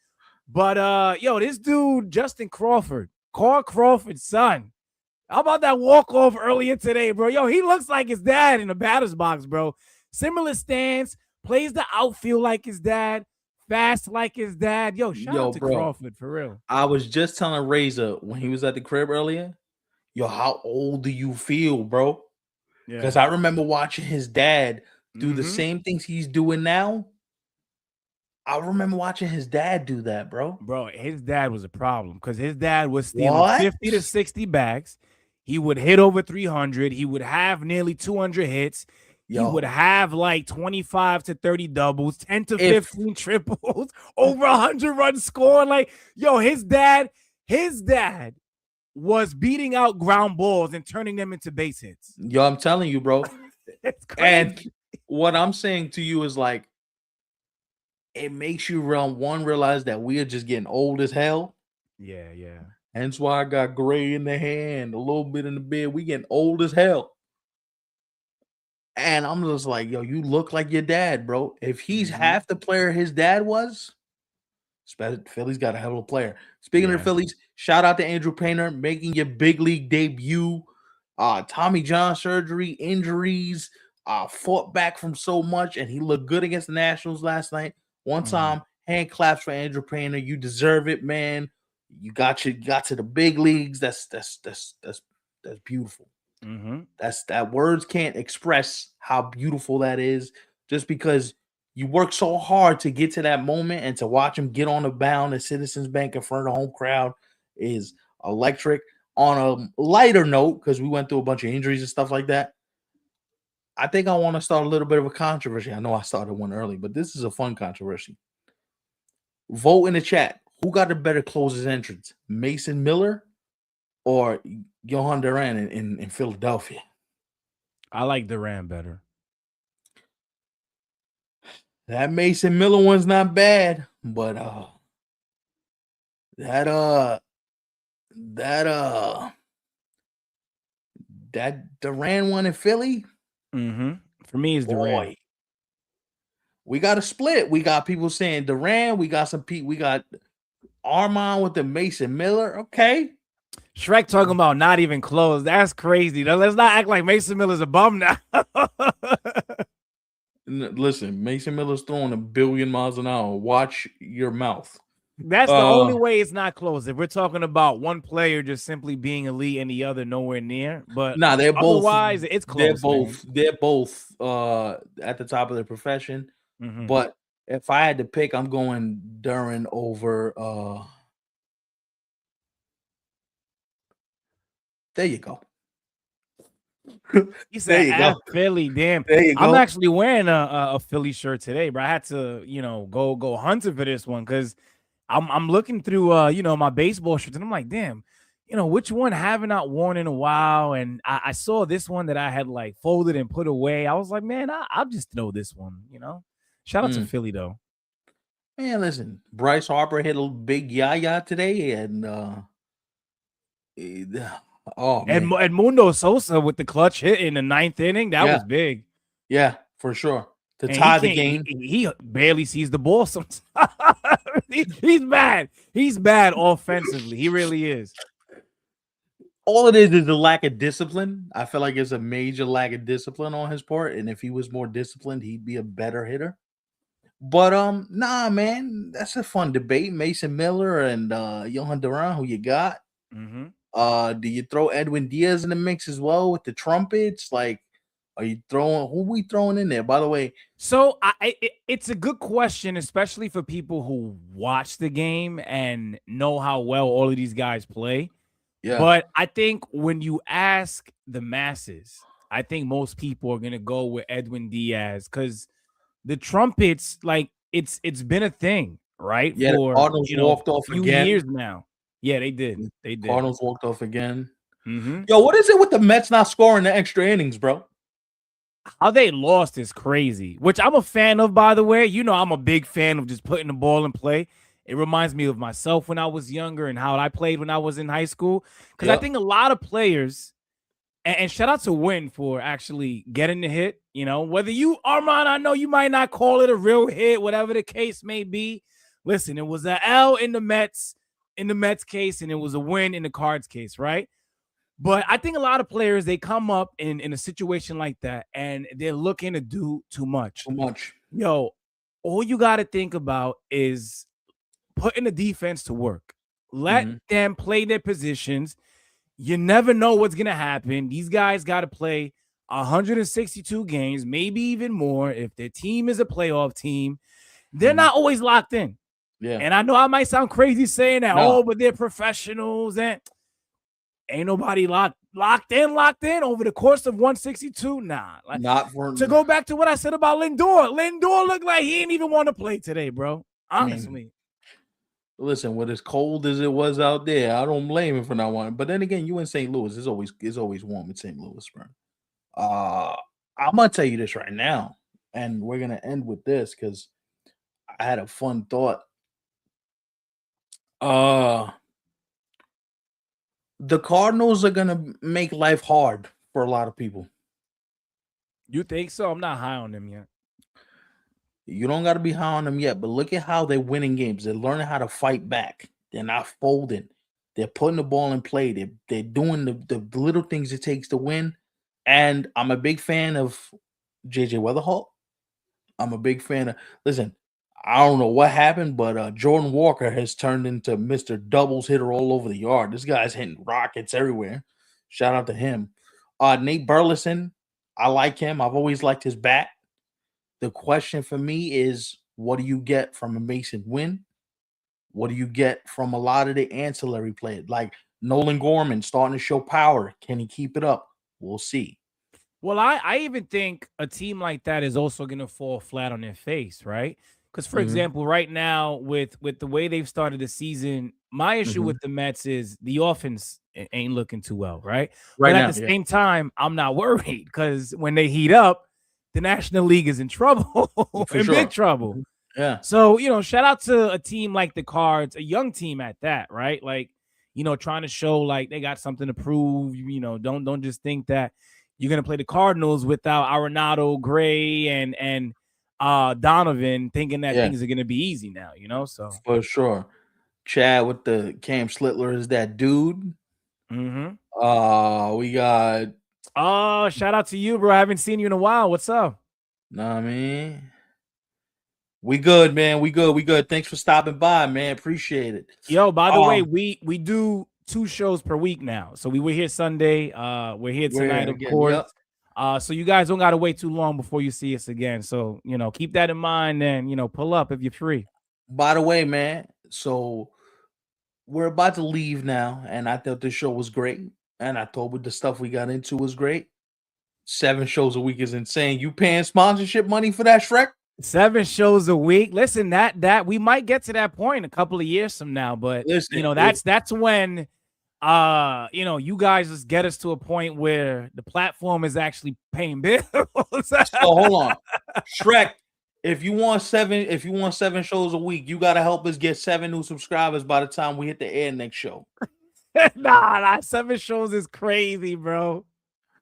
But this dude, Justin Crawford, Carl Crawford's son. How about that walk-off earlier today, bro? Yo, he looks like his dad in the batter's box, bro. Similar stance, plays the outfield like his dad, fast like his dad. Yo, shout out yo, to bro. Crawford for real. I was just telling Razor when he was at the crib earlier. Yo, how old do you feel, bro? Because Yeah. I remember watching his dad do the same things he's doing now, I remember watching his dad do that, bro. Bro, his dad was a problem because his dad was stealing What? 50 to 60 bags. He would hit over 300. He would have nearly 200 hits. He would Yo, have like 25 to 30 doubles, 10 to if 15 triples, over 100 runs scoring. Like, yo, his dad was beating out ground balls and turning them into base hits. yo, I'm telling you, bro. It's And crazy. what I'm saying to you is like, it makes you realize that we are just getting old as hell. Yeah, yeah. Hence why I got gray in the hair and a little bit in the beard. We getting old as hell. And I'm just like, yo, you look like your dad, bro. If he's Hmm. half the player his dad was, Philly's got a hell of a player. Speaking of the Yeah. Phillies, shout out to Andrew Painter making your big league debut. Tommy John surgery, injuries, fought back from so much, and he looked good against the Nationals last night. One Hmm. time, hand claps for Andrew Painter. You deserve it, man. You got to the big leagues. That's beautiful. Hmm. That words can't express how beautiful that is. Just because you work so hard to get to that moment and to watch him get on the mound at Citizens Bank in front of the home crowd is electric. On a lighter note, because we went through a bunch of injuries and stuff like that, I think I want to start a little bit of a controversy. I know I started one early, but this is a fun controversy. Vote in the chat. Who got the better closers entrance, Mason Miller or Johan Duran in Philadelphia? I like Duran better. That Mason Miller one's not bad, but that that that Duran one in Philly, Hmm. For me, it's Duran. boy, we got a split. We got people saying Duran. We got some Pete. We got Armand with the Mason Miller. Okay, Shrek talking about not even close. That's crazy. Let's not act like Mason Miller's a bum now. Listen, Mason Miller's throwing 1,000,000,000 an hour. Watch your mouth. That's the Uh, only way it's not close. If we're talking about one player just simply being elite and the other nowhere near, but nah, otherwise, it's close, man. they're both at the top of their profession. Hmm. But if I had to pick, I'm going Duran over there you go. He There said, you go. "F Philly, damn." There you I'm go. actually wearing a Philly shirt today, but I had to, go hunting for this one because I'm looking through my baseball shirts and I'm like, damn, which one haven't I worn in a while? And I saw this one that I had like folded and put away. I was like, man, I'll just throw this one. Shout out to Mm. Philly though. Man, listen, Bryce Harper hit a big yaya today, and eh, oh man, Edmundo Sosa with the clutch hit in the ninth inning. That yeah, was big. yeah, for sure to And he tie the can't. game. He barely sees the ball sometimes. He's bad. He's bad offensively. He really is. All it is a lack of discipline. I feel like it's a major lack of discipline on his part, and if he was more disciplined, he'd be a better hitter. But nah, man, that's a fun debate. Mason Miller and Johan Duran, who you got? Hmm. Do you throw Edwin Diaz in the mix as well with the trumpets? Like, are you throwing who we throwing in there? By the way, So it's a good question, especially for people who watch the game and know how well all of these guys play. yeah, But I think when you ask the masses, I think most people are gonna go with Edwin Diaz because the trumpets, like it's been a thing, right? yeah, the For Cardinals walked a off few again. years now. Yeah, they did. The They did. Cardinals walked off again. Hmm. Yo, what is it with the Mets not scoring the extra innings, bro? How they lost is crazy, which I'm a fan of, by the way. I'm a big fan of just putting the ball in play. It reminds me of myself when I was younger and how I played when I was in high school. Because I Yep. think a lot of players, and shout out to Win for actually getting the hit. Whether Armand, I know you might not call it a real hit, whatever the case may be. Listen, it was an L in the Mets case, and it was a win in the Cards case, right? But I think a lot of players they come up in a situation like that and they're looking to do too much. Too much. Yo, all you got to think about is putting the defense to work. Let Hmm. them play their positions. You never know what's gonna happen. These guys got to play 162 games, maybe even more. If their team is a playoff team, they're Mhm. not always locked in. Yeah. And I know I might sound crazy saying that, No. but they're professionals and ain't nobody locked in over the course of 162. Nah. Like, Not for. to go back to what I said about Lindor. Lindor looked like he didn't even want to play today, bro. I mean, Honestly. listen, with as cold as it was out there, I don't blame him for not wanting. But then again, you in St. Louis, it's always warm in St. Louis, bro. I'm gonna tell you this right now, and we're gonna end with this because I had a fun thought. The Cardinals are gonna make life hard for a lot of people. You think so? I'm not high on them yet. You don't got to be high on them yet, but look at how they're winning games. They're learning how to fight back. They're not folding. They're putting the ball in play. They're doing the little things it takes to win. And I'm a big fan of JJ Weatherhall. I'm a big fan of. Listen, I don't know what happened, but Jordan Walker has turned into Mr. Doubles hitter all over the yard. This guy's hitting rockets everywhere. Shout out to him. Nate Burleson, I like him. I've always liked his bat. The question for me is, what do you get from a Mason Wynn? What do you get from a lot of the ancillary players? Like Nolan Gorman starting to show power. Can he keep it up? We'll see. Well, I even think a team like that is also going to fall flat on their face, right? Because, for example, right now with the way they've started the season, my issue with the Mets is the offense ain't looking too well, right? Right But at now, the yeah. same time, I'm not worried because when they heat up, the National League is in trouble, For in sure. big trouble. Yeah. So, shout out to a team like the Cards, a young team at that, right? Like, trying to show like they got something to prove. Don't just think that you're gonna play the Cardinals without Arenado, Gray, and Donovan, thinking that Yeah. things are gonna be easy now. So For sure. Chad with the Cam Slitler is that dude. We got. Oh, shout out to you, bro. I haven't seen you in a while. What's up? Nah, man. We good, man. We good. Thanks for stopping by, man. Appreciate it. Yo, by the way, we do 2 shows per week now. So we were here Sunday. We're here tonight, of again, course. yep. So you guys don't gotta wait too long before you see us again. So keep that in mind and pull up if you're free. By the way, man, so we're about to leave now, and I thought this show was great. And I thought with the stuff we got into was great. 7 shows a week is insane. You paying sponsorship money for that, Shrek? 7 shows a week. Listen, that we might get to that point a couple of years from now, but Listen, that's when you guys just get us to a point where the platform is actually paying bills. So hold on. Shrek, if you want 7 shows a week, you gotta help us get 7 new subscribers by the time we hit the air next show. Nah, 7 shows is crazy, bro.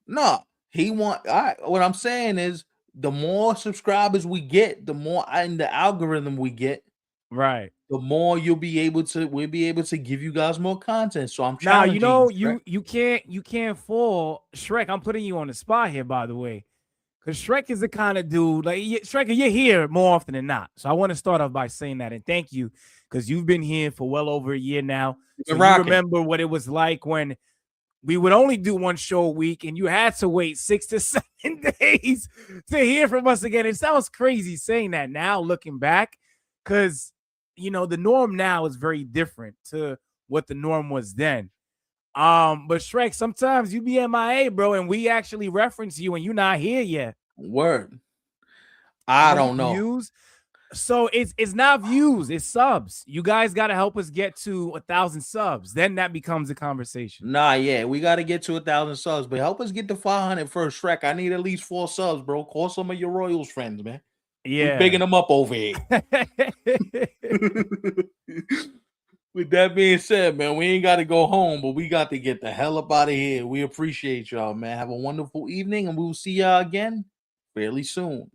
No, what I'm saying is the more subscribers we get, the more in the algorithm we get, right? The more we'll be able to give you guys more content. So I'm Now challenging you can't fall. Shrek, I'm putting you on the spot here, by the way. Because Shrek is the kind of dude, like Shrek, you're here more often than not. So I want to start off by saying that and thank you, because you've been here for well over a year now. So you remember what it was like when we would only do 1 show a week and you had to wait 6 to 7 days to hear from us again. It sounds crazy saying that now, looking back, because the norm now is very different to what the norm was then. But Shrek, sometimes you be MIA, bro, and we actually reference you and you're not here yet. Word. I don't know. Views. So it's not views, it's subs. You guys got to help us get to 1,000 subs. Then that becomes a conversation. Nah, yeah, we got to get to 1,000 subs, but help us get to 500 first, Shrek. I need at least 4 subs, bro. Call some of your Royals friends, man. Yeah, we're bigging them up over here. With that being said, man, we ain't got to go home, but we got to get the hell up out of here. We appreciate y'all, man. Have a wonderful evening, and we will see y'all again fairly soon.